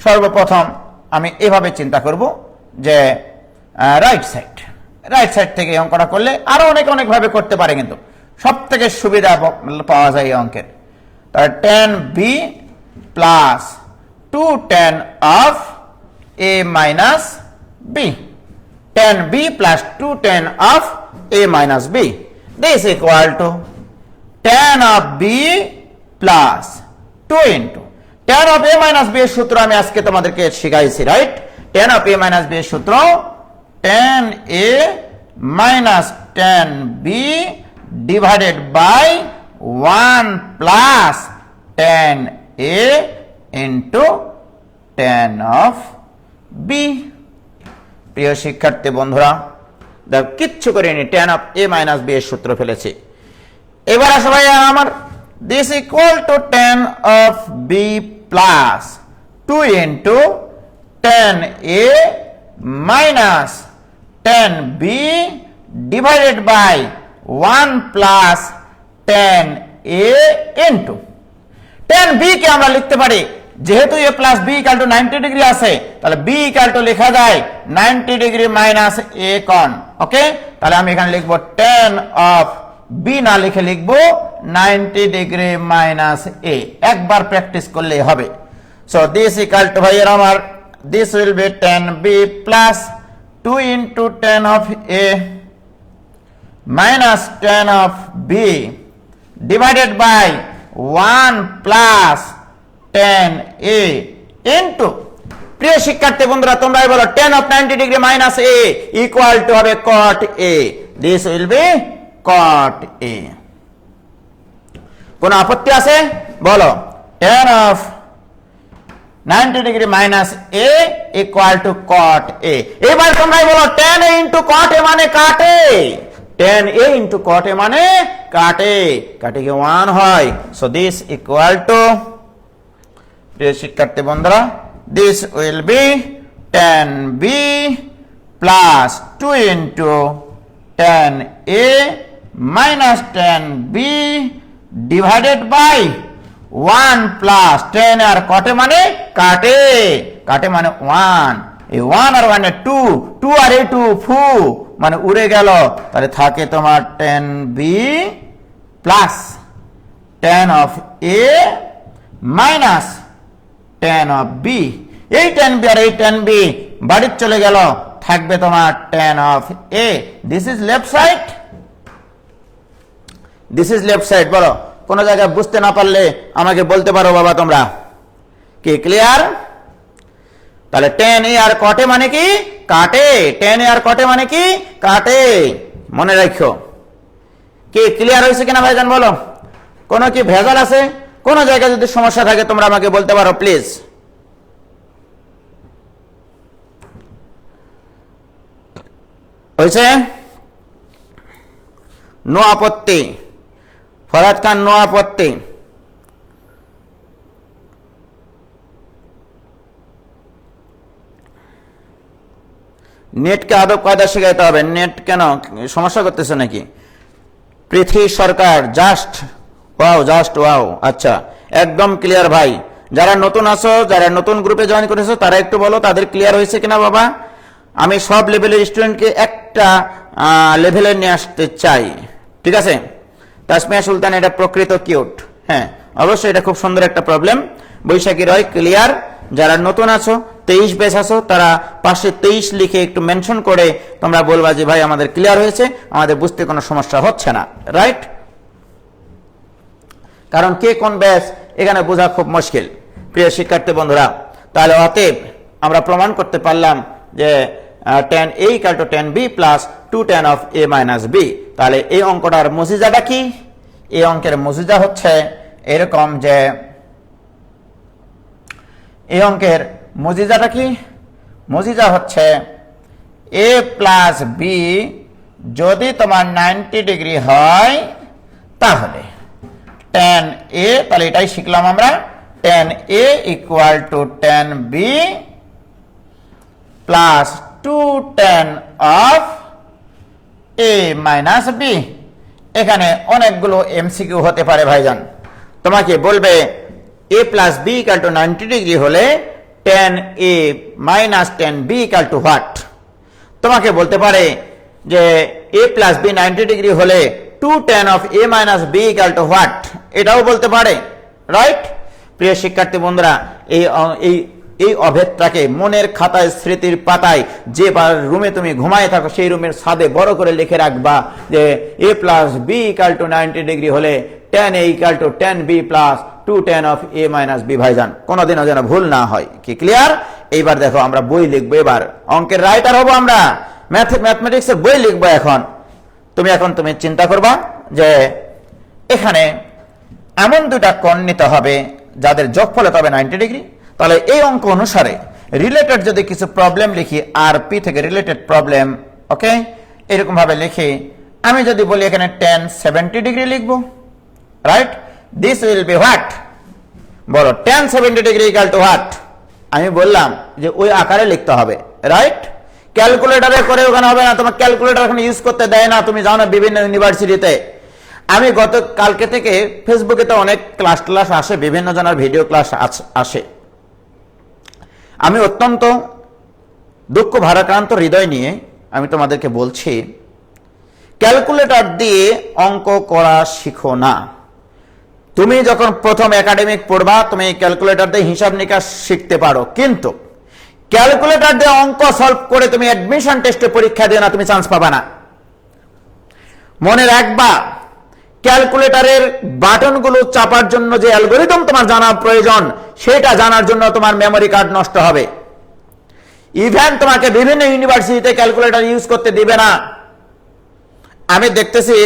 সর্বপ্রথম আমি এভাবে চিন্তা করব যে রাইট সাইড থেকে এই অঙ্কটা করলে আরো অনেক ভাবে করতে পারে, কিন্তু সব থেকে সুবিধা পাওয়া যায় এই অঙ্কের। তাহলে tan b plus 2 tan of a minus b, tan b plus 2 tan of a minus b, this equal to tan of b plus 2 into tan of a minus b এর সূত্র আমি আজকে তোমাদেরকে শিখাইছি, right? tan of a minus b এর সূত্র tan a minus tan b divided by 1 plus tan a into tan of b। প্রিয় শিক্ষার্থী বন্ধুরা কিচ্ছু করিনি, tan of a minus b এর সূত্র ফেলেছি। এবার আসো ভাই আমার, this equal to tan of b plus 2 into tan a minus tan b divided by 1 plus tan a into tan b কে আমরা লিখতে পারি, যেহেতু a plus b equal to 90 degree আছে তাহলে b ইকুয়াল টু লেখা যায় 90 ডিগ্রি মাইনাস a কোণ। ওকে, তাহলে আমি এখানে লিখব tan অফ b না লিখে লিখব 90 ডিগ্রি মাইনাস a, একবার প্র্যাকটিস করলেই হবে। সো দিস ইকুয়াল টু ভাইয়ের আমার, this will B tan b plus 2 into tan of a minus tan of b divided by 1 plus tan a into, প্রিয় শিক্ষার্থী বন্ধুরা তোমরাই বলো tan of 90 degree minus a equal to হবে cot a, this will be cot a। কোন আপত্তি আছে বলো? tan of 90 degree minus a equal to cot a। এবার তোমরাই বলো tan a into cot a মানে কাটে, tan a into cot a মানে কাটে, কাটে কি 1 হয়। সো দিস ইকুয়াল টু, প্রিয় শিক্ষার্থী বন্ধুরা, this will be tan b plus 2 into tan a minus tan b divided by 1 plus tan আর কটে মানে কাটে, কাটে মানে 1, এই 1 আর 1 এ 2 আর এই 2 ফু মানে উড়ে গেল, তাহলে থাকে তোমার tan b plus tan of a minus tan of b, এই tan b আর এই tan b বাড়ি চলে গেল, থাকবে তোমার tan of a। This is left side, this is left side. বলো কোন জায়গায় বুঝতে না পারলে আমাকে বলতে পারো বাবা তোমরা, কি ক্লিয়ার? তাহলে টেন এ আর কটে মানে কি কাটে, টেন এ আর কটে মানে কি কাটে, মনে রাখো। কি ক্লিয়ার হয়েছে কিনা ভাইজান বলো? কোনো কি ভেজাল আছে? কোন জায়গায় যদি সমস্যা থাকে তোমরা আমাকে বলতে পারো প্লিজ। হয়েছে? নো আপত্তি? ফরাদ খান নো আপত্তি? নেটকে আদব কায়দা শেখাইতে হবে। নেট কেন সমস্যা করতেছে নাকি? পৃথ্বী সরকার জাস্ট ওয়াও, জাস্ট ওয়াও। আচ্ছা, একদম ক্লিয়ার ভাই। যারা নতুন আছো, যারা নতুন গ্রুপে জয়েন করেছো তারা একটু বলো তাদের ক্লিয়ার হয়েছে কিনা বাবা। আমি সব লেভেলের স্টুডেন্টকে একটা লেভেলে নিয়ে আসতে চাই, ঠিক আছে? তাসমিয়া সুলতান এটা প্রকৃত কিউট। হ্যাঁ অবশ্যই এটা খুব সুন্দর একটা প্রবলেম। বৈশাখী রয় ক্লিয়ার। যারা নতুন আছো 23 ব্যাচ আছো তারা পাশে 23 লিখে একটু মেনশন করে তোমরা বলবা যে ভাই আমাদের ক্লিয়ার হয়েছে, আমাদের বুঝতে কোনো সমস্যা হচ্ছে না, রাইট? কারণ কে কোন ব্যাচ এখানে বোঝা খুব মুশকিল প্রিয় শিক্ষার্থী বন্ধুরা। তাহলে অতএব আমরা প্রমাণ করতে পারলাম যে tan a equal to tan b plus 2 tan of a minus b। তাহলে এই অঙ্কটার মজিজাটা কি? এই অঙ্কের মজিজা হচ্ছে এরকম যে এই অঙ্কের মজিজাটা কি? মজিজা হচ্ছে a প্লাস b যদি তোমার 90 ডিগ্রি হয় তাহলে tan a, তাহলে এটাই শিখলাম আমরা, tan a equal to tan b plus 2 tan of a minus b। এখানে অনেকগুলো এমসিকিউ হতে পারে ভাইজান। তোমাকে বলবে a plus b equal to 90 degree হলে tan a minus tan b equal to what? তোমাকে বলতে পারে যে a plus b 90 ডিগ্রি হলে 2 tan of a minus b equal to what? এটাও বলতে পারে, রাইট? প্রিয় শিক্ষার্থী বন্ধুরা, এই অভেদটাকে মনের খাতায় স্মৃতির পাতায় যে রুমে তুমি ঘুমায় থাকো সেই রুমের ছাদে বড় করে লিখে রাখবা যে a plus b equal to 90 degree হলে tan a equal to tan b plus 2 tan of a minus b। ভাইজান কোনোদিনও যেন ভুল না হয়। কি ক্লিয়ার? এইবার দেখো আমরা বই লিখবো, এবার অঙ্কের রাইটার হবো আমরা, ম্যাথমেটিক্সের বই লিখবো। এখন তুমি চিন্তা করবা যে এখানে এমন দুটা কোণ নিতে হবে যাদের যোগফল হবে 90 ডিগ্রি। তাহলে এই অঙ্ক অনুসারে রিলেটেড যদি কিছু প্রবলেম লিখি, আর পি থেকে রিলেটেড প্রবলেম, ওকে, এরকম ভাবে লিখি। আমি যদি বলি এখানে tan 70 ডিগ্রি লিখবো, right? This will B what? বলো tan 70 degree equal to what? আমি বললাম যে ওই আকারে লিখতে হবে, রাইট? ক্যালকুলেটরে করে ওখানে হবে না, তোমার ক্যালকুলেটর এখন ইউজ করতে দেয় না, তুমি জানো বিভিন্ন ইউনিভার্সিটিতে। আমি গত কালকে থেকে ফেসবুকে তো অনেক ক্লাস আসে, বিভিন্ন জনের ভিডিও ক্লাস আসে। আমি অত্যন্ত দুঃখ ভারাক্রান্ত হৃদয় নিয়ে আমি তোমাদেরকে বলছি, ক্যালকুলেটর দিয়ে অঙ্ক করা শিখো না। তুমি যখন প্রথম একাডেমিক পড়বা তুমি ক্যালকুলেটর দিয়ে হিসাব নিকাশ শিখতে পারো, কিন্তু ক্যালকুলেটর দিয়ে অঙ্ক সলভ করে তুমি অ্যাডমিশন টেস্টে পরীক্ষা দিও না, তুমি চান্স পাবা না। মনে রাখবা, ক্যালকুলেটরের বাটনগুলো চাপার জন্য যে অ্যালগরিদম তোমার জানা প্রয়োজন সেটা জানার জন্য তোমার মেমোরি কার্ড নষ্ট হবে। ইভেন তোমাকে বিভিন্ন ইউনিভার্সিটিতে ক্যালকুলেটর ইউজ করতে দিবে না। আমি দেখতেছি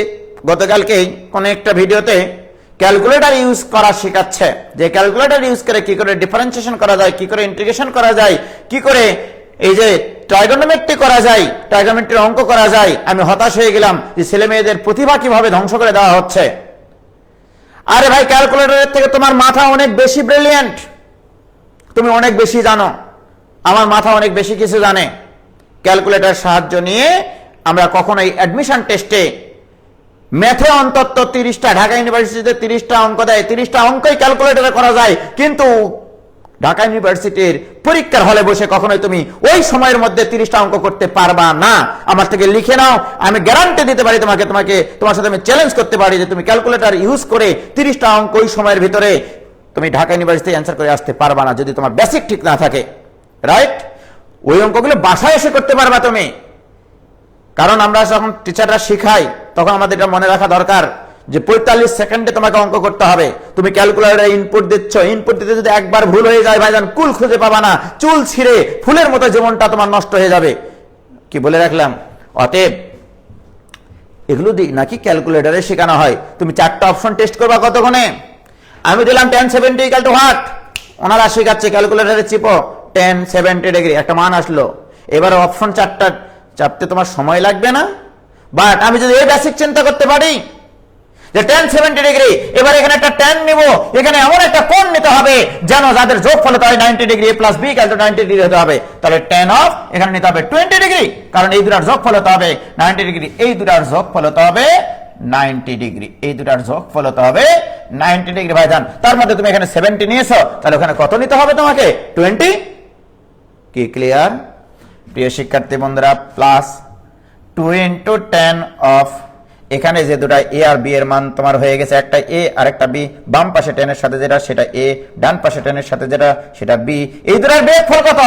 গতকালকেই কোন একটা ভিডিওতে ক্যালকুলেটর ইউজ করা শেখাচ্ছে, যে ক্যালকুলেটর ইউজ করে কি করে ডিফারেন্সিয়েশন করা যায়, কি করে ইন্টিগ্রেশন করা যায়, কি করে এই যে ট্রাইগোনোমেট্রি করা যায়, ট্রাইগোনোমেট্রির অঙ্ক করা যায়। আমি হতাশ হয়ে গেলাম যে ছেলে মেয়েদের প্রতিভা কিভাবে ধ্বংস করে দেওয়া হচ্ছে। আরে ভাই, ক্যালকুলেটরের থেকে তোমার মাথা অনেক বেশি ব্রিলিয়েন্ট, তুমি অনেক বেশি জানো, আমার মাথা অনেক বেশি কিছু জানে। ক্যালকুলেটর সাহায্য নিয়ে আমরা কখনোই অ্যাডমিশন টেস্টে ম্যাথে অন্তত 30টা, ঢাকা ইউনিভার্সিটিতে 30টা অঙ্ক দেয়, 30টা অঙ্কই ক্যালকুলেটরে করা যায়, কিন্তু ঢাকা ইউনিভার্সিটির পরীক্ষার হলে বসে কখনোই তুমি ওই সময়ের মধ্যে 30টা অঙ্ক করতে পারবা না। আমার থেকে লিখে নাও, আমি গ্যারান্টি দিতে পারি তোমার সাথে আমি চ্যালেঞ্জ করতে পারি যে তুমি ক্যালকুলেটর ইউজ করে 30টা অঙ্ক ওই সময়ের ভিতরে তুমি ঢাকা ইউনিভার্সিটি অ্যান্সার করে আসতে পারবা না, যদি তোমার বেসিক ঠিক না থাকে, রাইট? ওই অঙ্কগুলো বাসায় এসে করতে পারবা তুমি। কারণ আমরা যখন টিচাররা শিখাই তখন আমাদের এটা মনে রাখা দরকার যে 45 সেকেন্ডে তোমাকে অঙ্ক করতে হবে। তুমি ক্যালকুলেটরে ইনপুট দিচ্ছ, ইনপুট দিতে যদি একবার ভুল হয়ে যায় ভাইজান কুল খুঁজে পাবা না, চুল ছিঁড়ে ফুলের মতো জীবনটা তোমার নষ্ট হয়ে যাবে। কি বলে রাখলাম? অতএব এগুলো নাকি ক্যালকুলেটরে শেখানো হয়। তুমি 4টা অপশন টেস্ট করবা কতক্ষণে? আমি দিলাম tan 70 ইকুয়াল টু হোয়াট, ওনারা শেখাচ্ছে ক্যালকুলেটরে চিপো tan 70 ডিগ্রি, একটা মান আসলো। এবার অপশন 4টা চাপতে তোমার সময় লাগবে না। বাট আমি যদি এই বেসিক চিন্তা করতে পারি যে tan 70 ডিগ্রি, এবার এখানে একটা tan নিব, এখানে এমন একটা কোণ নিতে হবে যেন যাদের যোগফল হতে হয় 90 degree, plus b equal to 90 degree হতে হবে। তাহলে tan অফ এখানে নিতে হবে 20 ডিগ্রি, কারণ এই দুটার যোগফল হতে হবে 90 ডিগ্রি, এই দুটার যোগফল হতে হবে 90 ডিগ্রি, এই দুটার যোগফল হতে হবে 90 ডিগ্রি ভাইজান। তার মধ্যে তুমি এখানে 70 নিয়েছো, তাহলে ওখানে কত নিতে হবে তোমাকে? 20। কি ক্লিয়ার প্রিয় শিক্ষার্থী বন্ধুরা? প্লাস 2 ইন্টু tan অফ, এখানে যে দুটা এ আর বি এর মান তোমার হয়ে গেছে, একটা এ আর একটা বি, বাম পাশে টেনের সাথে যেটা সেটা এ, ডান পাশে টেনের সাথে যেটা সেটা বি, এই দুটার বিয়োগফল কত?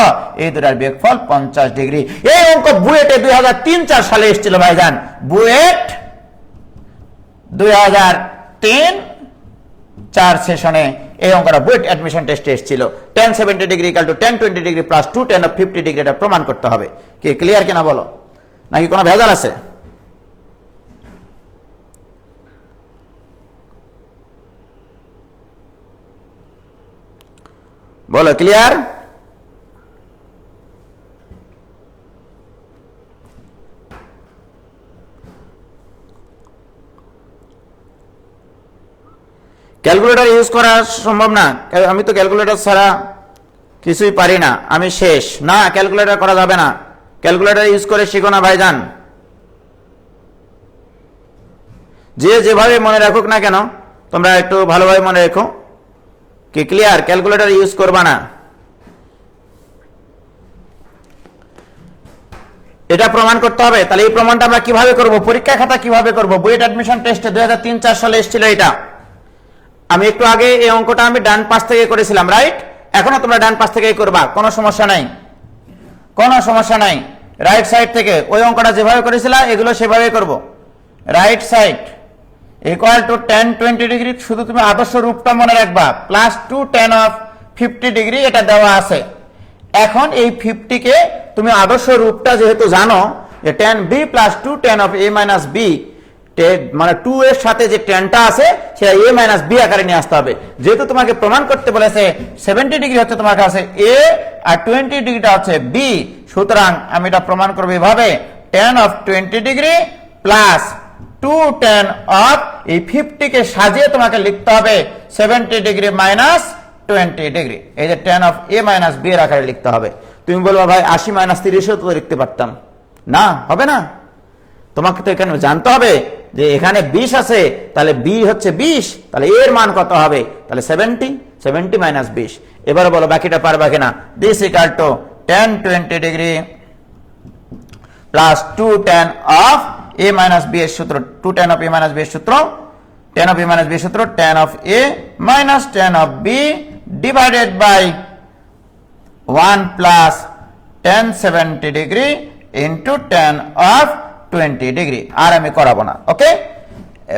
এই দুটার বিয়োগফল 50 ডিগ্রি। এই অঙ্ক বুয়েটে 2003-4 সালে এসেছিল ভাইজান, বুয়েট 2003-4 সেশনে এই অঙ্কটা বুয়েট অ্যাডমিশন টেস্টে এসেছিল। tan 70 degree equal to tan 20 degree plus 2 tan of 50 degree, এটা প্রমাণ করতে হবে। কি ক্লিয়ার কিনা বলো, নাকি কোনো ভেজাল আছে? বলো ক্লিয়ার? ক্যালকুলেটর ইউজ করা সম্ভব না, আমি তো ক্যালকুলেটর ছাড়া কিছুই পারি না, আমি শেষ। না, ক্যালকুলেটর করা যাবে না, ক্যালকুলেটর ইউজ করে শিখো না ভাইজান। যে যেভাবে মনে রাখুক না কেন, তোমরা একটু ভালোভাবে মনে রেখো। কি ক্লিয়ার? ক্যালকুলেটর ইউজ করবা না। এটা প্রমাণ করতে হবে। তাহলে এই প্রমাণটা আমরা কিভাবে করব? পরীক্ষা খাতা কিভাবে করব? বুয়েট অ্যাডমিশন টেস্টে 2003-4 সালে এসেছিল এটা। আমি একটু আগে এই অঙ্কটা আমি ডান পাশ থেকে করেছিলাম, রাইট? এখনো তোমরা ডান পাশ থেকেই করবা, কোনো সমস্যা নাই, কোনো সমস্যা নাই। রাইট সাইড থেকে ওই অঙ্কটা যেভাবে করেছিলাম এগুলো সেভাবে করব। Right side equal to tan 20 degree, শুধু তুমি আদর্শ রূপটা মনে রাখবা, প্লাস 2 tan অফ 50 ডিগ্রি, এটা দেওয়া আছে। এখন এই 50 কে তুমি আদর্শ রূপটা যেহেতু জানো যে tan b plus 2 tan of a minus b, মানে 2 এর সাথে যে টেনটা আছে সেটা a মাইনাস b আকারে নিয়ে আসতে হবে। যেহেতু তোমাকে প্রমাণ করতে বলেছে 70 ডিগ্রি হচ্ছে তোমার কাছে a আর 20 ডিগ্রিটা হচ্ছে b, সুতরাং আমি এটা প্রমাণ করব এভাবে, tan of 20 degree plus 2 tan of এই 50 কে সাজিয়ে তোমাকে লিখতে হবে 70 ডিগ্রি মাইনাস 20 ডিগ্রি। এই যে tan of a minus b এর আকারে লিখতে হবে। তুমি বলবা ভাই 80 মাইনাস 30ও তো লিখতে পারতাম, না হবে না। তোমাকে তো এখানে জানতে হবে যে এখানে 20 আছে, তাহলে b হচ্ছে 20, তাহলে এর মান কত হবে? তাহলে 70 মাইনাস 20। এবারে বলো বাকিটা পারবা কিনা? This equal to tan 20 degree plus 2 tan of a minus b এর সূত্র, 2 tan of a minus b এর সূত্র, tan of a minus b এর সূত্র tan of a minus tan of b divided by 1 plus tan 70 degree into tan of 20 degree. আর আমি করাবো না, ওকে?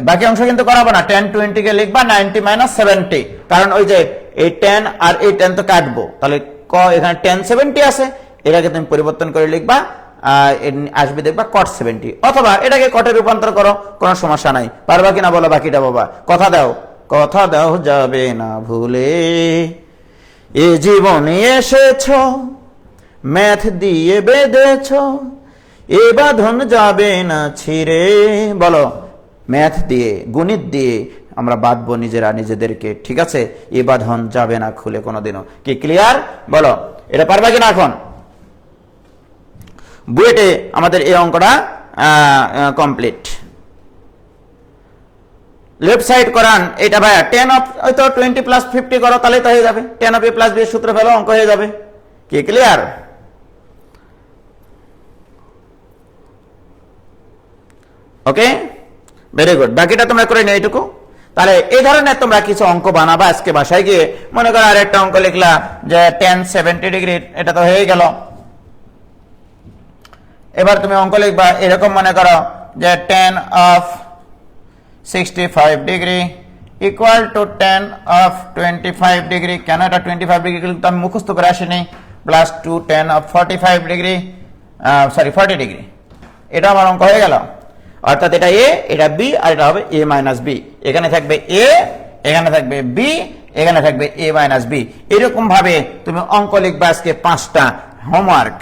বাকি অংশ কিন্তু করাবো না। tan 20 কে লিখবা 90 মাইনাস 70, কারণ ওই যে এই tan আর এই tan তো কাটবো, তাহলে এখানে tan 70 আছে, এটাকে তুমি পরিবর্তন করে লিখবা, আসবে দেখবা cot 70, অথবা এটাকে কটে রূপান্তর করো, কোনো সমস্যা নাই। পারবা কিনা বলো বাকিটা বাবা? কথা দাও, কথা দাও যাবে না ভুলে, এ জীবনে এসেছো ম্যাথ দিয়ে বেঁধেছো, এ বাঁধন যাবে না ছিঁড়ে। বলো, ম্যাথ দিয়ে গণিত দিয়ে আমরা বাঁধবো নিজেরা নিজেদেরকে, ঠিক আছে? এ বাঁধন যাবে না খুলে কোনোদিনও। কি ক্লিয়ার? বলো এটা পারবা কিনা? এখন বুয়েটে আমাদের এই অঙ্কটা কমপ্লিট। লেফট সাইড করান এটা ভাইয়া, tan অফ হয়তো 20 প্লাস 50 করো, তাহলে তো হয়ে যাবে। tan of a plus b এর সূত্র ফেলো, অঙ্ক হয়ে যাবে। কি ক্লিয়ার? ওকে, ভেরি গুড। বাকিটা তোমরা করে নিও এইটুকু। তাহলে এই ধরনের তোমরা কিছু অঙ্ক বানাবা আজকে বাসায় গিয়ে। মনে করো আর একটা অঙ্ক লিখলা যে tan 70 ডিগ্রি, এটা তো হয়ে গেল। এবার তুমি অঙ্ক লিখবা এরকম, মনে করো যে tan of 65 degree equal to tan of 25 degree. কেন এটা 25 ডিগ্রি কিন্তু আমি মুখস্থ করে আসিনি, plus 2 tan of 45 degree, 40 degree. এটা আমার অঙ্ক হয়ে গেল। অর্থাৎ এটা এ, এটা বি, আর এটা হবে এ মাইনাস বি। এখানে থাকবে এ, এখানে থাকবে বি, এখানে থাকবে এ মাইনাস বি। এরকম ভাবে তুমি অঙ্ক লিখবে আজকে 5টা হোমওয়ার্ক।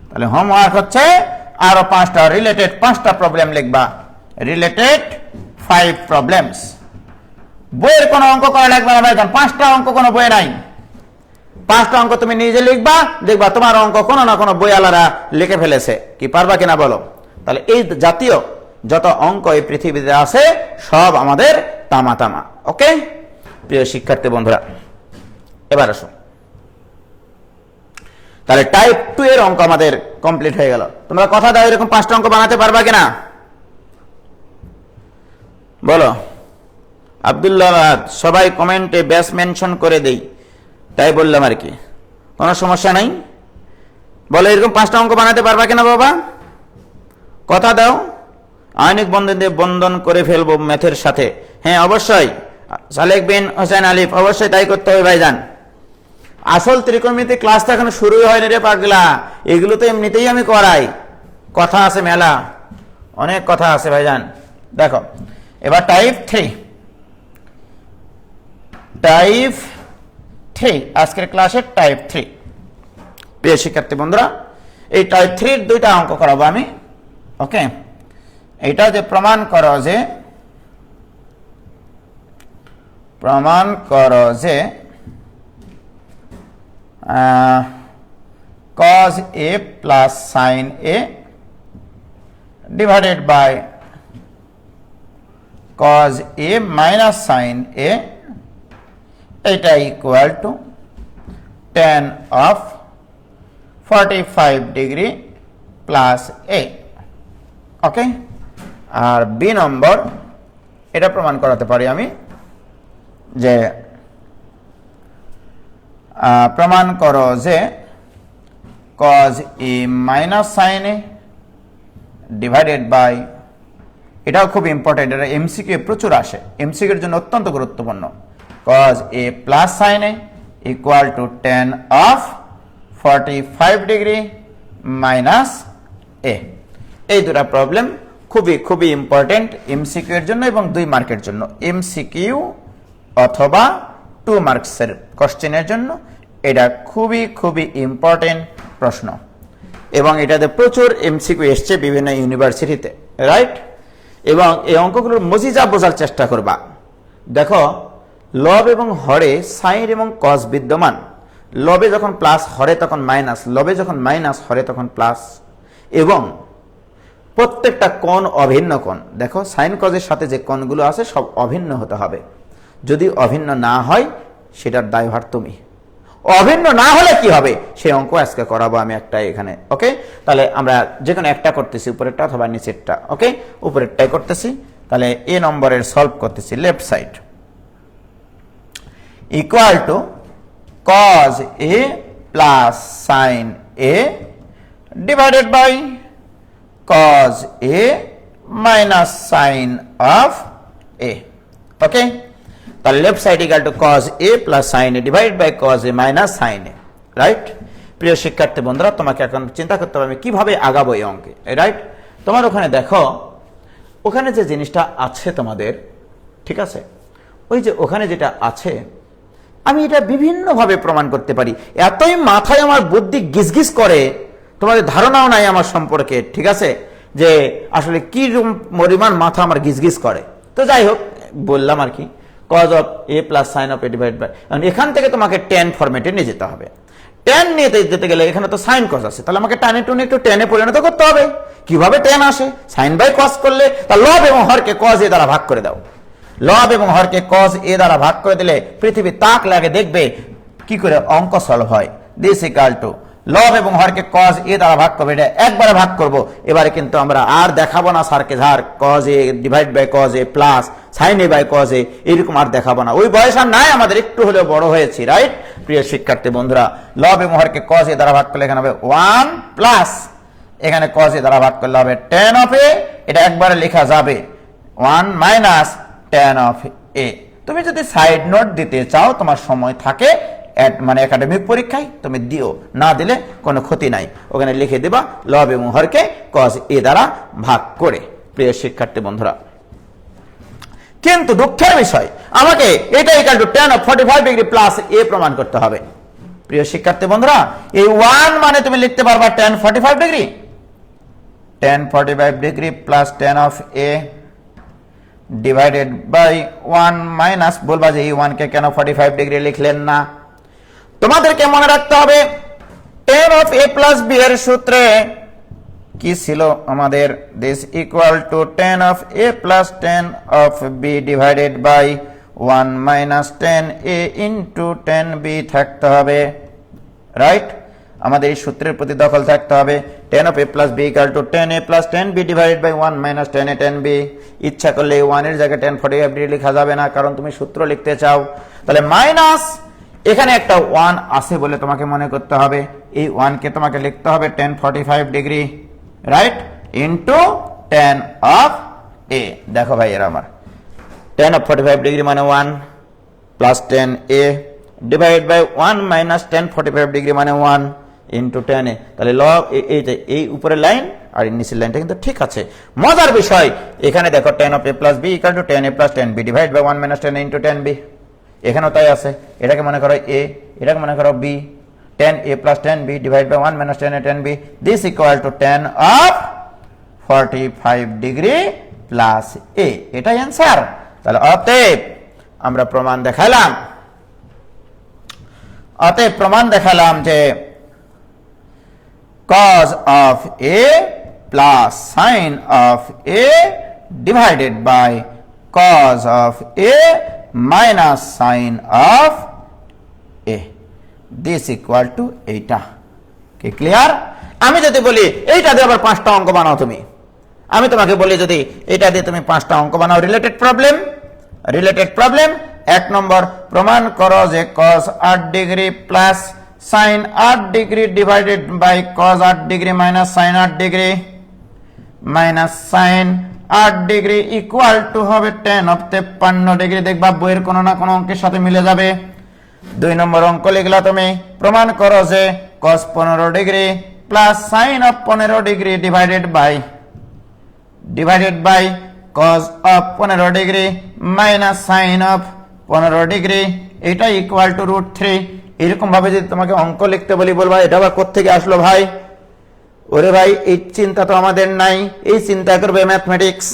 তাহলে হোমওয়ার্ক হচ্ছে আরো 5টা রিলেটেড 5টা প্রবলেম লিখবা, রিলেটেড 5 প্রবলেমস। বইয়ের কোনো অঙ্ক করা লাগবে না ভাইজান, 5টা অঙ্ক কোনো বই নাই। 5টা অঙ্ক তুমি নিজে লিখবা, দেখবা তোমার অঙ্ক কোনো না কোনো বইওয়ালারা লিখে ফেলেছে। কি পারবা কিনা বলো? তাহলে এই জাতীয় যত অঙ্ক এই পৃথিবীতে আছে সব আমাদের তামা তামা। ওকে প্রিয় শিক্ষার্থী বন্ধুরা, এবার আসো। তাহলে টাইপ 2 এর অঙ্ক আমাদের কমপ্লিট হয়ে গেল। তোমরা কথা দাও এরকম 5টা অঙ্ক বানাতে পারবা কিনা বলো? আব্দুল্লাহ, সবাই কমেন্টে ব্যাস মেনশন করে দেই, তাই বললাম আর কি, কোনো সমস্যা নাই। বলো এরকম 5টা অঙ্ক বানাতে পারবা কিনা বাবা? কথা দাও। আইনিক বন্ধন করে ফেলবো ম্যাথের সাথে। হ্যাঁ অবশ্যই, সালেক বিন হোসেন আলিফ, অবশ্যই তাই করতে হবে ভাইজান। আসল ত্রিকোণমিতি ক্লাস তো এখনো শুরুই হয়নি রে পাগলা, এগুলো তো এমনিতেই আমি করাই। কথা আছে মেলা, অনেক কথা আছে ভাইজান। দেখো এবার টাইপ 3, টাইপ 3 আজকের ক্লাসের টাইপ 3। প্রিয় শিক্ষার্থী বন্ধুরা, এই টাইপ 3 এর 2টা অঙ্ক করাবো আমি। ওকে, এটা যে প্রমাণ করো যে cos a plus sin a divided by cos a minus sin a, এটা equal to tan of 45 degree plus a। Okay, আর বি নম্বর, এটা প্রমাণ করাতে পারি আমি যে প্রমাণ করো যে cos a minus sin a divided by, এটাও খুব ইম্পর্টেন্ট, এটা এমসিকিউ প্রচুর আসে, এমসিকিউ এর জন্য অত্যন্ত গুরুত্বপূর্ণ। cos a plus sin a equal to tan of 45 degree minus a। এই দুটা প্রবলেম খুবই ইম্পর্টেন্ট এমসিকিউ এর জন্য এবং 2 মার্কের জন্য, এমসিকিউ অথবা 2 মার্কসের কোশ্চেনের জন্য এটা খুবই ইম্পর্টেন্ট প্রশ্ন, এবং এটাতে প্রচুর এমসিকিউ এসছে বিভিন্ন ইউনিভার্সিটিতে, রাইট? এবং এই অঙ্কগুলোর মজিজা বোঝার চেষ্টা করবা। দেখো লব এবং হরে সাইন এবং কস বিদ্যমান, লবে যখন প্লাস হরে তখন মাইনাস, লবে যখন মাইনাস হরে তখন প্লাস, এবং প্রত্যেকটা কোণ অভিন্ন কোণ। দেখো সাইন কজের সাথে যে কোণগুলো আছে সব অভিন্ন হতে হবে, যদি অভিন্ন না হয় সেটার দায়ভার তুমি। অভিন্ন না হলে কি হবে সেই অঙ্ক আজকে করাবো আমি একটা এখানে। ওকে, তাহলে আমরা যে কোনো একটা করতেছি, উপরেরটা অথবা নিচেরটা। ওকে, উপরেরটাই করতেছি। তাহলে এ নম্বরের সলভ করতেছি, left side equal to cos a plus sin a divided by cos a minus sin of a। Okay, তাহলে left side equal to cos a plus sin a divided by cos a minus sin a, right? প্রিয় শিক্ষার্থী বন্ধুরা, তোমাকে এখন চিন্তা করতে হবে আমি কিভাবে আগাবো এই অঙ্কে, রাইট? তোমার ওখানে দেখো, ওখানে যে জিনিসটা আছে তোমাদের, ঠিক আছে, ওই যে ওখানে যেটা আছে আমি এটা বিভিন্নভাবে প্রমাণ করতে পারি। এতই মাথায় আমার বুদ্ধি গিজগিজ করে, তোমাদের ধারণাও নাই আমার সম্পর্কে, ঠিক আছে, যে আসলে কি পরিমাণ মাথা আমার গিজগিজ করে। তো যাই হোক, বললাম আর কি, cos of a plus sin of a divided by, এখান থেকে তোমাকে tan ফরম্যাটে নিয়ে যেতে হবে। tan নিয়ে যেতে গেলে এখানে তো sin cos আছে, তাহলে আমাকে tan টু একটু tan এ পরিণত করতে হবে। কিভাবে tan আসে? sin বাই cos করলে, তা লব এবং হরকে cos a দ্বারা ভাগ করে দাও। লব এবং হরকে cos a দ্বারা ভাগ করে দিলে পৃথিবী তাক লাগে, দেখবে কি করে অঙ্ক সলভ হয়। দিস ইকুয়াল টু লব এবং হরকে cos a দ্বারা ভাগ করবে, এটা একবারে ভাগ করব। এবারে কিন্তু আমরা আর দেখাবো না স্যারকে ধার cos a divide by cos a plus sin a by cos a, এরকম আর দেখাবো না। ওই বয়স আর নাই আমাদের, একটু হলেও বড় হয়েছি, রাইট? প্রিয় শিক্ষার্থী বন্ধুরা, লব এবং হরকে cos a দ্বারা ভাগ করলে এখানে হবে 1 প্লাস, এখানে cos a দ্বারা ভাগ করলে হবে tan of a, এটা একবারে লেখা যাবে 1 মাইনাস tan অফ এ। তুমি যদি সাইড নোট দিতে চাও, তোমার সময় থাকে, মানে একাডেমিক পরীক্ষায় তুমি দিও, না দিলে কোনো ক্ষতি নাই, ওখানে লিখে দিবা লব এবং হরকে cos এ দ্বারা ভাগ করে। প্রিয় শিক্ষার্থী বন্ধুরা, কিন্তু দুঃখের বিষয়, আমাকে এটা equal to tan of 45 degree plus A প্রমাণ করতে হবে। প্রিয় শিক্ষার্থী বন্ধুরা, এই 1 মানে তুমি লিখতে পারবা tan 45 degree, tan 45 degree plus tan of A divided by 1 minus, বলবা যে এই 1 কে কেন 45 ডিগ্রি লিখলেন না। তোমাদেরকে মনে রাখতে হবে tan of A plus B এর সূত্রে কি ছিল আমাদের, this equal to tan of A plus tan of B divided by 1 minus tan A into tan B থাকতে হবে, রাইট। আমাদের এই সূত্রের প্রতি দখল থাকতে হবে। tan of A plus B equal to tan A plus tan B divided by 1 minus tan A tan B. ইচ্ছা করলে এই 1 এর জায়গায় tan 45 ডিগ্রি লেখা যাবে না, কারণ তুমি সূত্র লিখতে চাও। তাহলে মাইনাস এখানে একটা 1 আছে বলে তোমাকে মনে করতে হবে, এই 1 কে তোমাকে লিখতে হবে tan 45 degree, right, into tan of A. দেখো ভাই এর আমার tan অফ 45 ডিগ্রি মানে 1 plus tan A divide by 1 minus tan 45 degree মানে 1 ইন্টু tan এ। তাহলে লব এই উপরের লাইন আর নিচের লাইনটা কিন্তু ঠিক আছে। মজার বিষয় এখানে দেখো tan of A plus B equal to tan A plus tan B divide by 1 minus tan A into tan B. এখানেও তাই আছে, এটাকে মনে করো এ, এটাকে মনে করো B. tan a plus tan b divided by 1 minus tan a tan b, this equal to tan of 45 degree plus a, এটাই অ্যান্সার। তাহলে অতএব আমরা প্রমাণ দেখালাম, যে cos of a plus sin of a divided by cos of a minus sin of a, this equal two এইটা। কি clear? আমি যদি বলি এইটা দিয়ে আবার 5টা অঙ্ক বানাও, আমি তোমাকে বলি যদি এটা দিয়ে তুমি 5টা অঙ্ক বানাও, রিলেটেড প্রবলেম। 1 নম্বর, প্রমাণ করো যে cos 8 degree plus sin 8 degree divided by cos 8 degree minus sin 8 degree minus sin 8 degree equal to হবে tan অফ 53 ডিগ্রি। দেখবা বইয়ের কোনো না কোনো অঙ্কের সাথে মিলে যাবে। 2 নম্বর অঙ্ক লিখলা তুমি, প্রমাণ করো যে cos 15 degree plus sin of 15 degree divided by cos of 15 degree minus sin of 15 degree, এটা ইকুয়াল টু √3। এরকম ভাবে যদি তোমাকে অঙ্ক লিখতে বলি, বলবা এটা আবার কোত্থেকে আসলো ভাই? ওরে ভাই, এই চিন্তা তো আমাদের নাই, এই চিন্তা করবে ম্যাথমেটিক্স।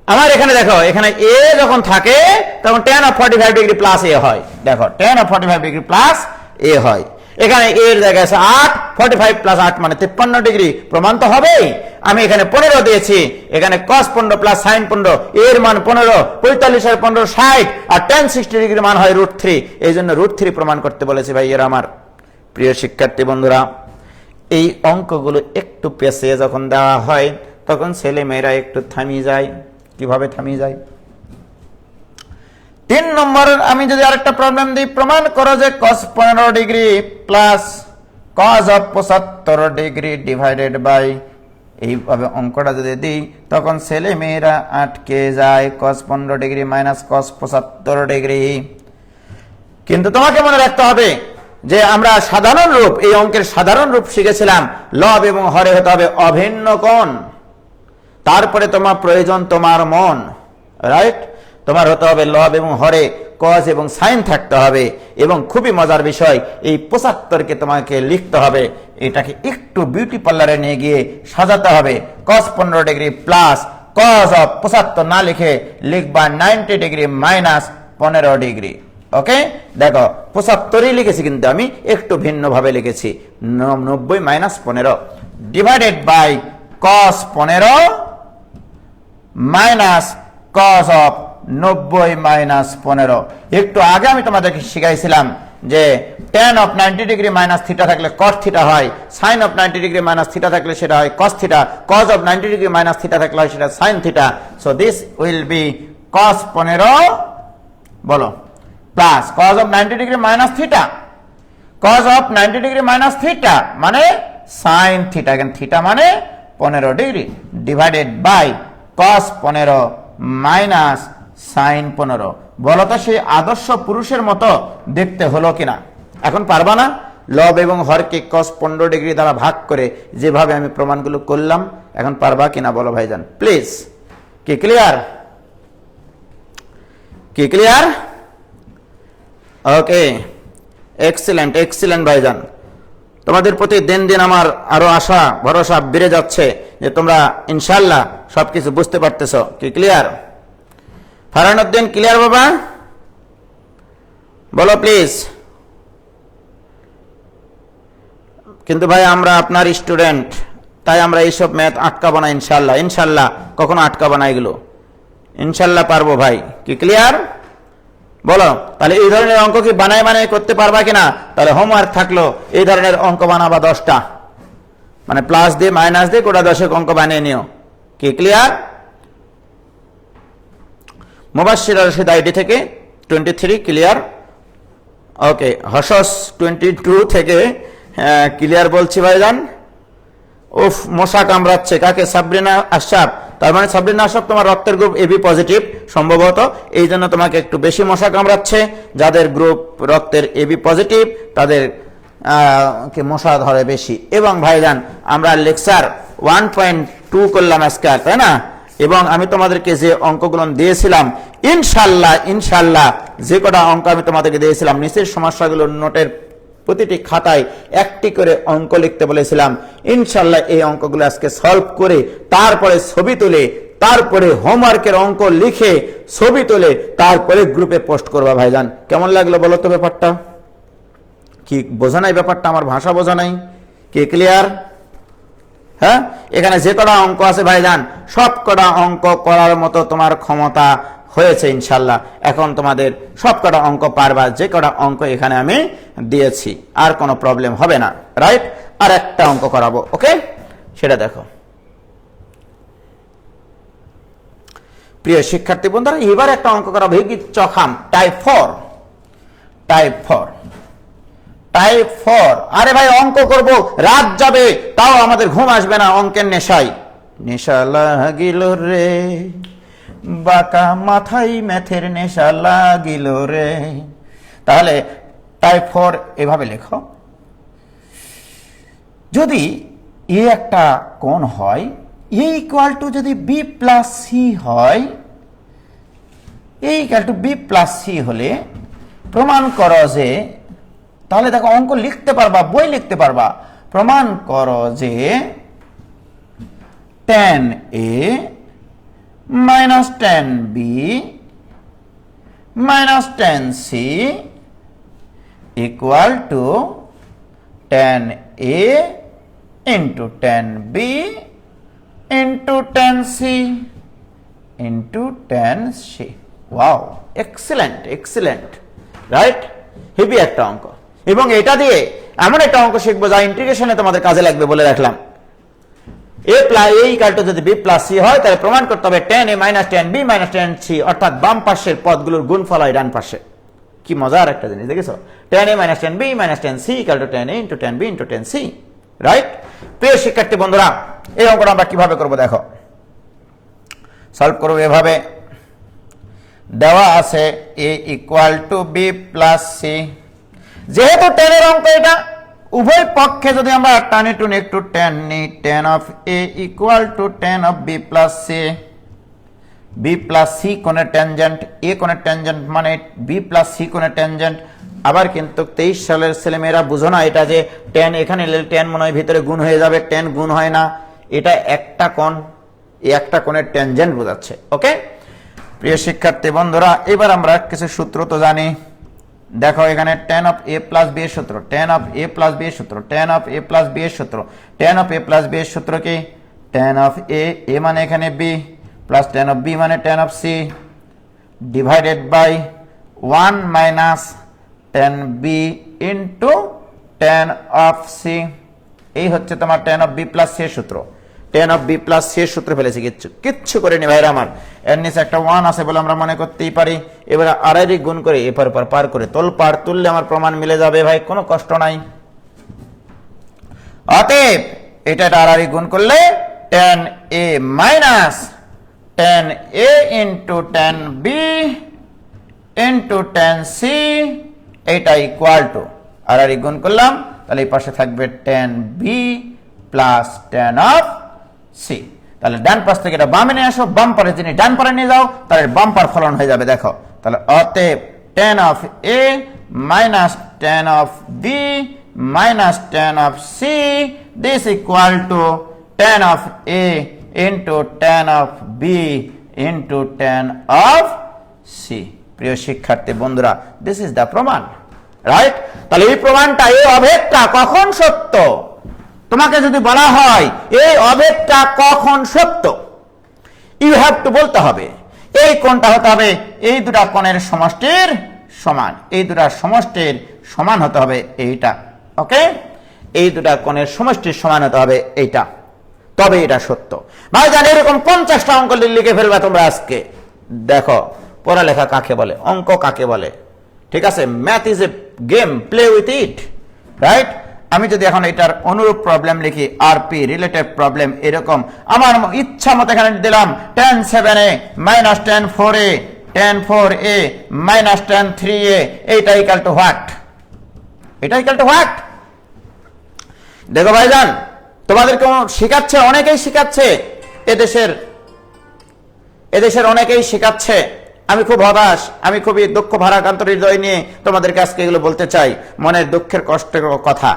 আমার এখানে দেখো, এখানে a যখন থাকে তখন tan of 45 degree plus a হয়। দেখো tan of 45 degree plus a হয়। এখানে a এর জায়গায় আছে 8, 45 প্লাস 8 মানে 53 ডিগ্রি, প্রমাণ তো হবেই। আমি এখানে 15 দিয়েছি, এখানে cos 15 প্লাস sin 15, এর মান 15, 45 আর 15 60, আর tan 60 ডিগ্রি মান হয় √3, এই জন্য √3 প্রমাণ করতে বলেছি ভাই এর আমার। প্রিয় শিক্ষার্থী বন্ধুরা, এই অঙ্কগুলো একটু পেঁচিয়ে যখন দেওয়া হয় তখন ছেলে মেয়েরা একটু থামিয়ে যায়। কিভাবে থামিয়ে যায়? 3 নম্বর, আমি যদি আরেকটা প্রবলেম দিই, প্রমাণ করো যে cos 15 degree plus cos of 75 degree divided by, এইভাবে অঙ্কটা যদি দিই তখন ছেলে মেয়েরা আটকে যায়, cos 15 degree minus cos 75 degree. কিন্তু তোমাকে মনে রাখতে হবে যে আমরা সাধারণ রূপ, এই অঙ্কের সাধারণ রূপ শিখেছিলাম, লব এবং হরে হতে হবে অভিন্ন কোণ, তারপরে তোমার প্রয়োজন তোমার মন, রাইট। তোমার হতে হবে লব এবং হরে cos এবং sin থাকতে হবে, এবং খুবই মজার বিষয়, এই 75কে তোমাকে লিখতে হবে, এটাকে একটু বিউটি পার্লারে নিয়ে গিয়ে সাজাতে হবে। cos 15 degree plus cos of 75 না লিখে লিখবা 90 ডিগ্রি মাইনাস 15 ডিগ্রি। ওকে, দেখো 75ই লিখেছি, কিন্তু আমি একটু ভিন্ন ভাবে লিখেছি, 90 minus 15 divided by cos 15 minus cos of 90 minus 15। একটু আগে আমি তোমাদেরকে শিখাইছিলাম যে tan of 90 degree minus theta থাকলে cos থিটা হয়, sin of 90 degree minus theta থাকলে সেটা হয় cos theta, cos of 90 degree minus theta থাকলে হয় সেটা sin theta. So this will be cos 15 বলো plus cos of 90 degree minus theta, cos of 90 degree minus theta মানে sin theta, এখানে theta মানে 15 degree divided by cos 15 minus sine 15। বলো তো সেই আদর্শ পুরুষের মতো দেখতে হলো কিনা? এখন পারবা না? লব এবং হরকে কস 15 ডিগ্রি দ্বারা ভাগ করে যেভাবে আমি প্রমাণগুলো করলাম, এখন পারবা কিনা বলো ভাইজান প্লিজ। কি ক্লিয়ার? কি ক্লিয়ার? ওকে, এক্সিলেন্ট এক্সিলেন্ট ভাইজান। তোমাদের প্রতি দিন দিন আমার আরো আশা ভরসা বেড়ে যাচ্ছে যে তোমরা ইনশাল্লাহ সবকিছু বুঝতে পারতেছো। কি ক্লিয়ার? ফারহানুদ্দিন ক্লিয়ার বাবা? বলো প্লিজ। কিন্তু ভাই আমরা আপনার স্টুডেন্ট, তাই আমরা এইসব ম্যাথ আটকাবো না ইনশাল্লাহ। ইনশাল্লাহ কখনো আটকাবো না এগুলো, ইনশাল্লাহ পারবো ভাই। কি ক্লিয়ার? বলো তাহলে এই ধরনের অঙ্ক কি বানায় করতে পারবা কিনা? তাহলে হোমওয়ার্ক থাকলো এই ধরনের অঙ্ক বানাবা 10টা, মানে প্লাস দিয়ে মাইনাস দিয়ে গোটা 10 অঙ্ক বানিয়ে নিও। কি ক্লিয়ার? মুবাশশির রশিদ আইডি থেকে 23 ক্লিয়ার। ওকে, হসস 22 থেকে ক্লিয়ার বলছি ভাইজান। উফ, মশা কামড়াচ্ছে কাকে? সাবরিনা আশরাফ। তার মানে সাবরিনা আশরাফ তোমার রক্তের গ্রুপ এবি পজিটিভ সম্ভবত, এই জন্য তোমাকে একটু বেশি মশা কামড়াচ্ছে। যাদের গ্রুপ রক্তের এবি পজিটিভ তাদের কে মশা ধরে বেশি। এবং ভাইজান আমরা লেকচার 1.2 করলাম আজকে, তাই না? এবং আমি তোমাদেরকে যে অঙ্কগুলো দিয়েছিলাম ইনশাল্লাহ ইনশাল্লাহ যে কটা অঙ্ক আমি তোমাদেরকে দিয়েছিলাম, নিচের সমস্যাগুলোর নোটের প্রতিটি খাতায় একটি করে অঙ্ক লিখতে বলেছিলাম। ইনশাল্লাহ এই অঙ্কগুলো আজকে সলভ করে তারপরে ছবি তুলে, তারপরে হোমওয়ার্কের অঙ্ক লিখে ছবি তুলে তারপরে গ্রুপে পোস্ট করবা ভাইজান। কেমন লাগলো বলো তো ব্যাপারটা? কি বোঝা নাই ব্যাপারটা? আমার ভাষা বোঝা নাই? কি ক্লিয়ার? হ্যাঁ, এখানে যে কটা অঙ্ক আছে ভাইজান সব কটা অঙ্ক করার মতো তোমার ক্ষমতা হয়েছে ইনশাল্লাহ। এখন তোমাদের সব কটা অঙ্ক পারবা, যে কটা অঙ্ক এখানে আমি দিয়েছি। আর কোনো প্রবলেম হবে না, রাইট? আর একটা অঙ্ক করাবো, ওকে? সেটা দেখো প্রিয় শিক্ষার্থী বন্ধুরা, এবার একটা অঙ্ক করাবো চখাম টাইপ 4। Type 4, type 4। আরে ভাই অঙ্ক করব, রাত যাবে তাও আমাদের ঘুম আসবে না অঙ্কের নেশায়। নেশা লাগিল রে বাঁকা মাথায় ম্যাথের নেশা লাগিল রে। তাহলে টাইপ 4 এভাবে লেখো, যদি এ একটা কোণ হয়, এ ইকুয়াল টু যদি বি প্লাস সি হয়, A equal to B plus C হলে প্রমাণ করো যে, তাহলে দেখো অঙ্ক লিখতে পারবা, বই লিখতে পারবা। প্রমাণ করো যে tan a minus tan b minus tan c equal to tan a into tan b into tan c into tan c। Wow, excellent excellent, right? Heavy একটা অঙ্ক। এবং এটা দিয়ে এমন একটা অঙ্ক শিখবো যা ইন্টিগ্রেশনে তোমাদের কাজে লাগবে বলে রাখলাম। a plus a equal to যদি b প্লাস c হয়, তাহলে প্রমাণ করতে হবে tan a minus tan b minus tan c, অর্থাৎ বাম পাশের পদগুলোর গুণফল হয় ডান পাশে। কি মজার একটা জিনিস দেখেছো? tan a minus tan b minus tan c equal to tan a into tan b into tan c, right? প্রিয় শিক্ষার্থী বন্ধুরা, এই অঙ্কটা আমরা কিভাবে করব দেখো। সলভ করব এভাবে, দেওয়া আছে a equal to b plus c। যেহেতু tan এর অঙ্ক এটা, উভয় পক্ষে যদি আমরা টানি টুনি একটু tan নিই, tan of a equal to tan of b plus c। b plus c কোণের ট্যানজেন্ট, a কোণের ট্যানজেন্ট মানে b প্লাস c কোণের ট্যানজেন্ট। আবার কিন্তু 23 সালের ছেলেমেয়েরা বুঝো না এটা যে tan এখানে tan মনে হয় ভিতরে গুণ হয়ে যাবে, tan গুণ হয় না। এটা একটা কোণ, এই একটা কোণের ট্যানজেন্ট বোঝাচ্ছে, ওকে? প্রিয় শিক্ষার্থী বন্ধুরা, এবার আমরা কিছু সূত্র তো জানি। দেখো এখানে tan of a plus b এর সূত্র, tan of a plus b এর সূত্র, tan of a plus b এর সূত্র, tan of a plus b এর সূত্র কি? tan অফ a মানে এখানে b plus tan of b মানে tan of c divided by 1 minus tan b into tan of c। এই হচ্ছে তোমার tan of b plus c এর সূত্র। tan of b plus c এর সূত্র ফেলেছি, কিচ্ছু করিনি ভাইরা আমার। এর নিচে একটা 1 আছে বলে আমরা মনে করতেই পারি। এবারে আড়াআড়ি গুণ করে এপার ওপার পার করে তোলপাড় তুললে আমার প্রমাণ মিলে যাবে ভাই, কোনো কষ্ট নাই। অতএব এটা আড়াআড়ি গুণ করলে tan a minus 10a into 10b into 10c এটা ইকুয়াল টু আর গুণ করলাম, তাহলে এই পাশে থাকবে 10b প্লাস 10 অফ c। তাহলে ডান পাশ থেকে এটা বামে নিয়ে আসো, বাম পারে যিনি ডান পারে নিয়ে যাও তাহলে বাম্পার ফলন হয়ে যাবে। দেখো তাহলে অতএব 10 of a minus 10 of b minus 10 of c, this equal to 10 of a into 10 of b into 10 of c। প্রিয় শিক্ষার্থী বন্ধুরা, this is the প্রমাণ, রাইট? তাহলে এই প্রমাণটা, এই অভেদটা কখন সত্য? তোমাকে যদি বলা হয় এই অভেদটা কখন সত্য, ইউ হ্যাভ টু বলতে হবে এই কোণটা হতে হবে এই দুটা কোণের সমষ্টির সমান, এই দুটা সমষ্টির সমান হতে হবে এইটা। ওকে, এই দুটা কোণের সমষ্টির সমান হতে হবে এইটা, তবে এটা সত্য। ভাইজান এরকম 50টা অঙ্ক লিখে ফেলবা তোমরা আজকে। দেখো পড়ালেখা কাকে বলে, অঙ্ক কাকে বলে, ঠিক আছে? Math is a game, play with it, right? আমি যদি এখন এটার অনুরূপ প্রবলেম লিখি, আরপি রিলেটেড প্রবলেম, এরকম আমার ইচ্ছা মতো এখানে দিলাম 10 7a minus 10 4a 10 4a minus 10 3a, এইটা ইকুয়াল টু হোয়াট? এটা ইকুয়াল টু হোয়াট? দেখো ভাইজান, তোমাদেরকে শেখাচ্ছে, অনেকেই শেখাচ্ছে, এদেশের অনেকেই শেখাচ্ছে। আমি খুব হতাশ, আমি খুবই দুঃখ ভারাক্রান্ত হৃদয় নিয়ে তোমাদেরকে আজকে এগুলো বলতে চাই, মনের দুঃখের কষ্টের কথা।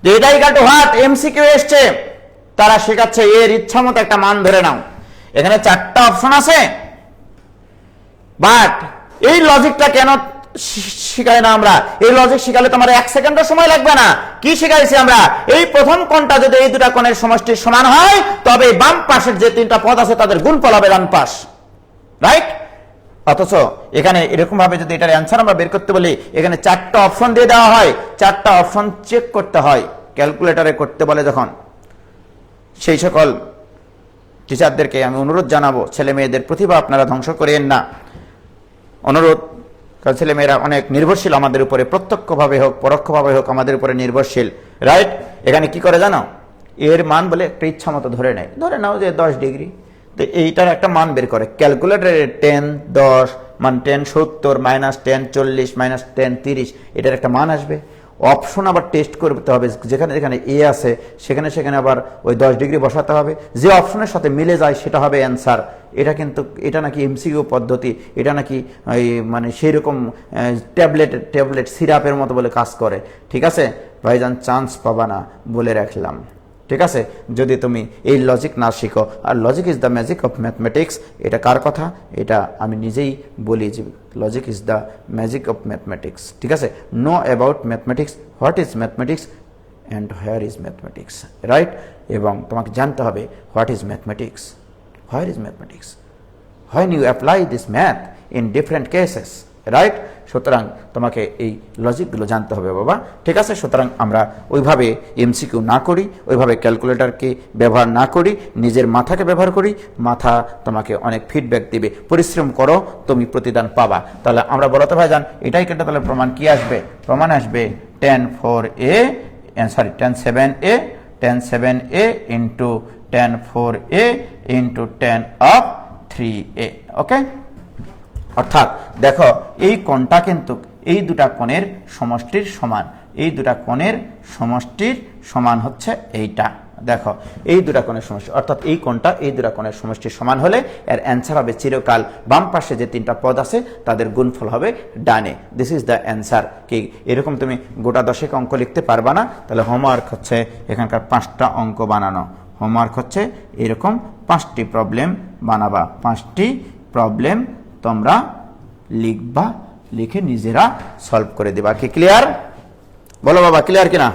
যে এটা ইকুয়াল টু হোয়াট এমসিকিউ এসছে, তারা শেখাচ্ছে এর ইচ্ছা মতো একটা মান ধরে নাও। এখানে 4টা অপশন আছে, বাট এই লজিকটা কেন শিখাই না আমরা? এই লজিক শিখালে তোমার 1 সেকেন্ডও সময় লাগবে না। কি শিখাইছি আমরা? এই প্রথম কোণটা যদি এই দুটা কোণের সমষ্টির সমান হয়, তবে বাম পাশের যে 3টা পদ আছে তাদের গুণফল হবে ডান পাশ, রাইট? অথচ এখানে এরকম ভাবে যদি এটার অ্যান্সার আমরা বের করতে বলি, এখানে 4টা অপশন দিয়ে দেওয়া হয়, 4টা অপশন চেক করতে হয় ক্যালকুলেটরে করতে বলে যখন। সেই সকল টিচারদেরকে আমি অনুরোধ জানাবো, ছেলে মেয়েদের প্রতিভা আপনারা ধ্বংস করেন না, অনুরোধ। কারণ ছেলে মেয়েরা অনেক নির্ভরশীল আমাদের উপরে, প্রত্যক্ষভাবে হোক পরোক্ষভাবে হোক আমাদের উপরে নির্ভরশীল, রাইট? এখানে কি করে জানো? এর মান বলে একটা ইচ্ছা মতো ধরে নেয়, ধরে নাও যে 10 ডিগ্রি, তো এইটার একটা মান বের করে ক্যালকুলেটরে 10 10 মান 10 70 মাইনাস 10 40 মাইনাস 10 30, এটার একটা মান আসবে। অপশন আবার টেস্ট করতে হবে, যেখানে যেখানে এ আছে সেখানে সেখানে আবার ওই 10 ডিগ্রি বসাতে হবে, যে অপশনের সাথে মিলে যায় সেটা হবে অ্যান্সার। এটা কিন্তু এটা নাকি এমসিকিউ পদ্ধতি, এটা নাকি মানে সেই রকম ট্যাবলেট সিরাপের মতো বলে কাজ করে, ঠিক আছে? ভাইজান চান্স পাবা না বলে রাখলাম, ঠিক আছে? যদি তুমি এই লজিক না শিখো। আর logic is the magic of mathematics, এটা কার কথা? এটা আমি নিজেই বলি যে logic is the magic of mathematics, ঠিক আছে? Know about mathematics, what is mathematics and where is mathematics, right? এবং তোমাকে জানতে হবে what is mathematics, where is mathematics, when you apply this math in different cases, right? সুতরাং তোমাকে এই লজিকগুলো জানতে হবে বাবা, ঠিক আছে? সুতরাং আমরা ওইভাবে এমসিকিউ না করি, ওইভাবে ক্যালকুলেটরকে ব্যবহার না করি, নিজের মাথাকে ব্যবহার করি। মাথা তোমাকে অনেক ফিডব্যাক দিবে, পরিশ্রম করো, তুমি প্রতিদান পাবা। তাহলে আমরা বলতে ভাই যান এটাই কেটে, তাহলে প্রমাণ কি আসবে? প্রমাণ আসবে 10 7a into 10 4a into 10 of 3a, ওকে? অর্থাৎ দেখো এই কোণটা কিন্তু এই দুটা কোণের সমষ্টির সমান, এই দুটা কোণের সমষ্টির সমান হচ্ছে এইটা। দেখো এই দুটা কোণের সমষ্টি, অর্থাৎ এই কোণটা এই দুটা কোণের সমষ্টির সমান হলে এর অ্যান্সার হবে চিরকাল বাম পাশে যে 3টা পদ আছে তাদের গুণফল হবে ডানে। This is the answer. কি এরকম তুমি গোটা 10 অঙ্ক লিখতে পারবা না, তাহলে হোমওয়ার্ক হচ্ছে এখানকার 5টা অঙ্ক বানানো। হোমওয়ার্ক হচ্ছে এরকম 5টি প্রবলেম বানাবা, 5টি প্রবলেম তোমরা লিখবা, লিখে নিজেরা সলভ করে দিবা। কি ক্লিয়ার? বলো বাবা ক্লিয়ার কিনা?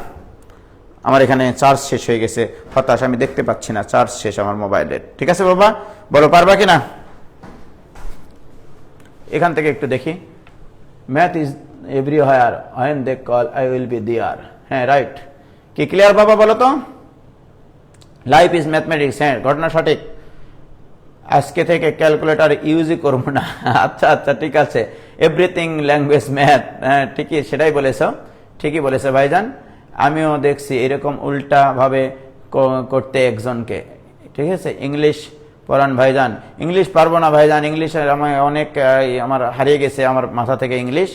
আমার এখানে চার্জ শেষ হয়ে গেছে, হতাশ, আমি দেখতে পাচ্ছি না চার্জ শেষ আমার মোবাইলের, ঠিক আছে বাবা? বলো পারবা কিনা? এখান থেকে একটু দেখি। Math is everywhere when they call I will be there. হ্যাঁ রাইট। কি ক্লিয়ার বাবা বলো তো? লাইফ ইজ ম্যাথমেটিক্স, হ্যাঁ ঘটনা সঠিক। আজকে থেকে ক্যালকুলেটর ইউজই করবো না। আচ্ছা আচ্ছা ঠিক আছে, এভরিথিং ল্যাঙ্গুয়েজ ম্যাথ, হ্যাঁ ঠিকই, সেটাই বলেছ, ঠিকই বলেছে ভাইজান। আমিও দেখছি এরকম উল্টা ভাবে করতে একজনকে, ঠিক আছে? ইংলিশ পড়ান ভাইজান। ইংলিশ পারবো না ভাইজান, ইংলিশ আমি অনেক আমার হারিয়ে গেছে আমার মাথা থেকে ইংলিশ।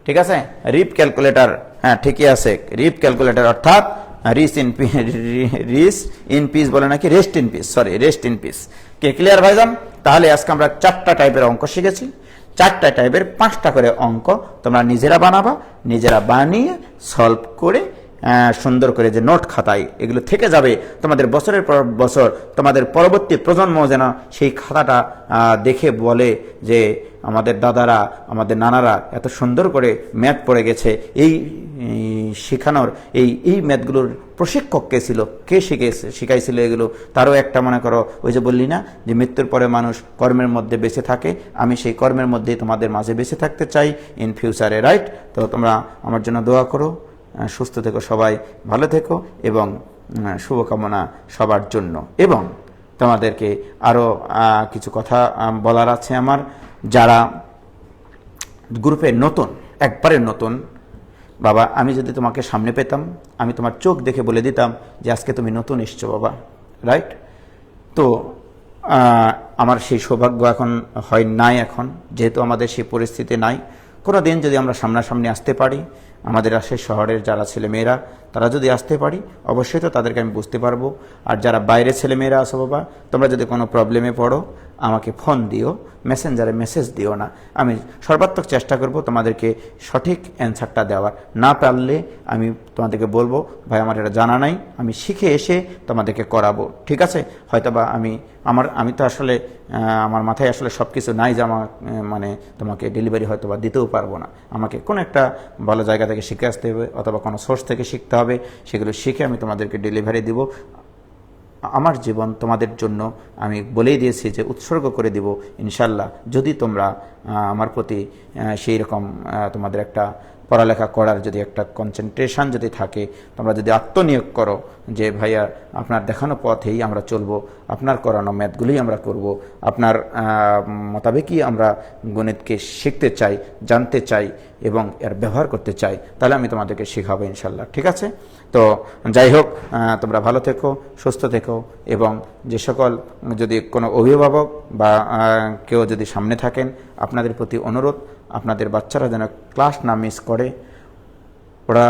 ঠিক আছে, রিপ ক্যালকুলেটর, হ্যাঁ ঠিকই আছে, রিপ ক্যালকুলেটর অর্থাৎ রিস ইন পিস বলে নাকি, rest in peace, sorry rest in peace. K clear ভাইজান? তাহলে আজকে আমরা 4টা টাইপের অঙ্ক শিখেছি। 4টা টাইপের 5টা করে অঙ্ক তোমরা নিজেরা বানাবা, নিজেরা বানিয়ে সলভ করে সুন্দর করে যে নোট খাতায় এগুলো থেকে যাবে, তোমাদের বছরের পর বছর তোমাদের পরবর্তী প্রজন্ম যেন সেই খাতাটা দেখে বলে যে আমাদের দাদারা, আমাদের নানারা এত সুন্দর করে ম্যাথ পড়ে গেছে। এই শেখানোর এই ম্যাথগুলোর প্রশিক্ষক কে ছিল, কে শিখাইছিল এগুলো, তারও একটা মনে করো, ওই যে বললি না যে মৃত্যুর পরে মানুষ কর্মের মধ্যে বেঁচে থাকে, আমি সেই কর্মের মধ্যেই তোমাদের মাঝে বেঁচে থাকতে চাই ইন ফিউচারে, রাইট? তো তোমরা আমার জন্য দোয়া করো, সুস্থ থেকো সবাই, ভালো থেকো, এবং শুভকামনা সবার জন্য। এবং তোমাদেরকে আরও কিছু কথা বলার আছে আমার, যারা গ্রুপে নতুন, একবারে নতুন, বাবা আমি যদি তোমাকে সামনে পেতাম, আমি তোমার চোখ দেখে বলে দিতাম যে আজকে তুমি নতুন এসছো বাবা, রাইট? তো আমার সেই সৌভাগ্য এখন হয় নাই, এখন যেহেতু আমাদের সেই পরিস্থিতি নাই। কোনো দিন যদি আমরা সামনাসামনি আসতে পারি, আমাদের আশের শহরের যারা ছেলেমেয়েরা তারা যদি আসতে পারি, অবশ্যই তো তাদেরকে আমি বুঝতে পারবো। আর যারা বাইরে ছেলেমেয়েরা আসো বাবা, তোমরা যদি কোনো প্রবলেমে পড়ো আমাকে ফোন দিও, মেসেঞ্জারে মেসেজ দিও না, আমি সর্বাত্মক চেষ্টা করব তোমাদেরকে সঠিক অ্যান্সারটা দেওয়ার। না পারলে আমি তোমাদেরকে বলবো ভাই আমার এটা জানা নাই, আমি শিখে এসে তোমাদেরকে করাবো, ঠিক আছে? হয়তোবা আমি তো আসলে আমার মাথায় আসলে সব কিছু নাই যে আমার মানে তোমাকে ডেলিভারি হয়তোবা দিতেও পারবো না। আমাকে কোনো একটা ভালো জায়গা থেকে শিখে আসতে হবে, অথবা কোনো সোর্স থেকে শিখতে হবে, সেগুলো শিখে আমি তোমাদেরকে ডেলিভারি দিব। আমার জীবন তোমাদের জন্য আমি বলেই দিয়েছি যে উৎসর্গ করে দিব ইনশাল্লাহ, যদি তোমরা আমার প্রতি সেই রকম তোমাদের একটা পড়ালেখা করার যদি একটা কনসেন্ট্রেশন যদি থাকে, তোমরা যদি আত্মনিয়োগ করো যে ভাইয়া আপনার দেখানো পথেই আমরা চলবো, আপনার করানো ম্যাথগুলোই আমরা করব, আপনার মোতাবেকই আমরা গণিতকে শিখতে চাই, জানতে চাই এবং এর ব্যবহার করতে চাই, তাহলে আমি তোমাদেরকে শেখাবো ইনশাল্লাহ, ঠিক আছে? তো যাই হোক, তোমরা ভালো থেকো, সুস্থ থেকো, এবং যে সকল যদি কোনো অভিভাবক বা কেউ যদি সামনে থাকেন, আপনাদের প্রতি অনুরোধ, আপনাদের বাচ্চারা যেন ক্লাস না মিস করে, ওরা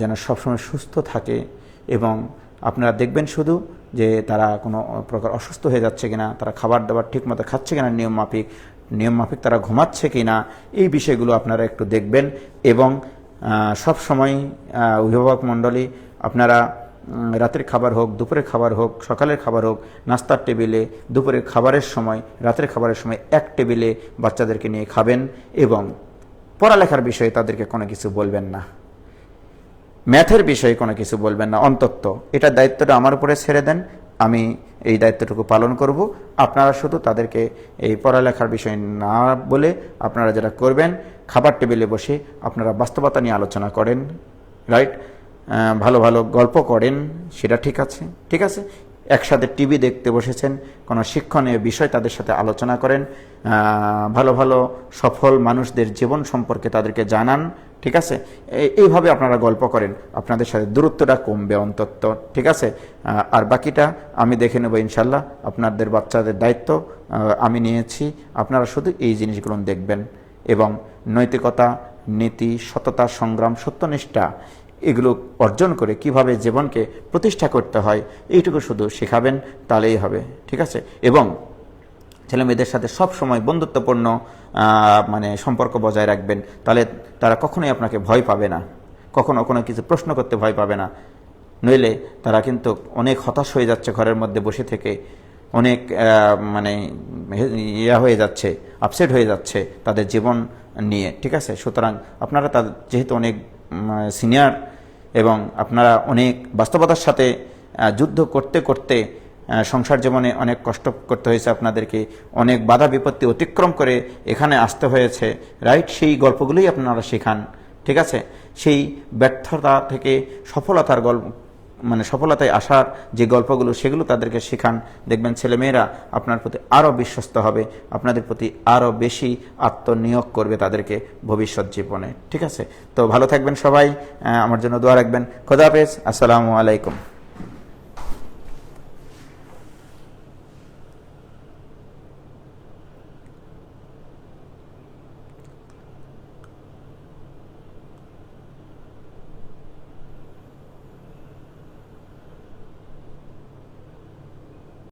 যেন সবসময় সুস্থ থাকে, এবং আপনারা দেখবেন শুধু যে তারা কোনো প্রকার অসুস্থ হয়ে যাচ্ছে কিনা, তারা খাবার দাবার ঠিক মতো খাচ্ছে কিনা, নিয়ম মাফিক তারা ঘুমাচ্ছে কিনা, এই বিষয়গুলো আপনারা একটু দেখবেন। এবং সব সময় অভিভাবক মণ্ডলী, আপনারা রাতের খাবার হোক, দুপুরের খাবার হোক, সকালের খাবার হোক, নাস্তার টেবিলে, দুপুরের খাবারের সময়, রাতের খাবারের সময় এক টেবিলে বাচ্চাদেরকে নিয়ে খাবেন, এবং পড়ালেখার বিষয়ে তাদেরকে কোনো কিছু বলবেন না, ম্যাথের বিষয়ে কোনো কিছু বলবেন না অন্তত। এটা দায়িত্বটা আমার উপরে ছেড়ে দেন, আমি এই দায়িত্বটুকু পালন করব। আপনারা শুধু তাদেরকে এই পড়ালেখার বিষয় না বলে আপনারা যেটা করবেন, খাবার টেবিলে বসে আপনারা বাস্তবতা নিয়ে আলোচনা করেন, রাইট? ভালো ভালো গল্প করেন, সেটা ঠিক আছে, ঠিক আছে? একসাথে টিভি দেখতে বসেছেন, কোনো শিক্ষণীয় বিষয় তাদের সাথে আলোচনা করেন, ভালো ভালো সফল মানুষদের জীবন সম্পর্কে তাদেরকে জানান, ঠিক আছে? এইভাবে আপনারা গল্প করেন, আপনাদের সাথে দূরত্বটা কমবে অন্তত, ঠিক আছে? আর বাকিটা আমি দেখে নেব ইনশাল্লাহ। আপনাদের বাচ্চাদের দায়িত্ব আমি নিয়েছি, আপনারা শুধু এই জিনিসগুলো দেখবেন, এবং নৈতিকতা, নীতি, সততা, সংগ্রাম, সত্যনিষ্ঠা এগুলো অর্জন করে কিভাবে জীবনকে প্রতিষ্ঠা করতে হয় এইটুকু শুধু শেখাবেন, তাহলেই হবে, ঠিক আছে? এবং ছেলে মেয়েদের সাথে সব সময় বন্ধুত্বপূর্ণ মানে সম্পর্ক বজায় রাখবেন, তাহলে তারা কখনোই আপনাকে ভয় পাবে না, কখনো কোনো কিছু প্রশ্ন করতে ভয় পাবে না। নইলে তারা কিন্তু অনেক হতাশ হয়ে যাচ্ছে ঘরের মধ্যে বসে থেকে, অনেক মানে ইয়া হয়ে যাচ্ছে, আপসেট হয়ে যাচ্ছে তাদের জীবন নিয়ে, ঠিক আছে? সুতরাং আপনারা তাদের যেহেতু অনেক সিনিয়র, এবং আপনারা অনেক বাস্তবতার সাথে যুদ্ধ করতে করতে সংসার জীবনে অনেক কষ্ট করতে হয়েছে আপনাদেরকে, অনেক বাধা বিপত্তি অতিক্রম করে এখানে আসতে হয়েছে, রাইট? সেই গল্পগুলোই আপনারা শেখান, ঠিক আছে? সেই ব্যর্থতা থেকে সফলতার গল্প, মানে সফলতায় আসার যে গল্পগুলো, সেগুলো তাদেরকে শেখান। দেখবেন ছেলেমেয়েরা আপনার প্রতি আরও বিশ্বস্ত হবে, আপনাদের প্রতি আরও বেশি আত্মনিয়োগ করবে তাদেরকে ভবিষ্যৎ জীবনে, ঠিক আছে? তো ভালো থাকবেন সবাই, আমার জন্য দোয়া রাখবেন। খোদা হাফেজ, আসসালামু আলাইকুম।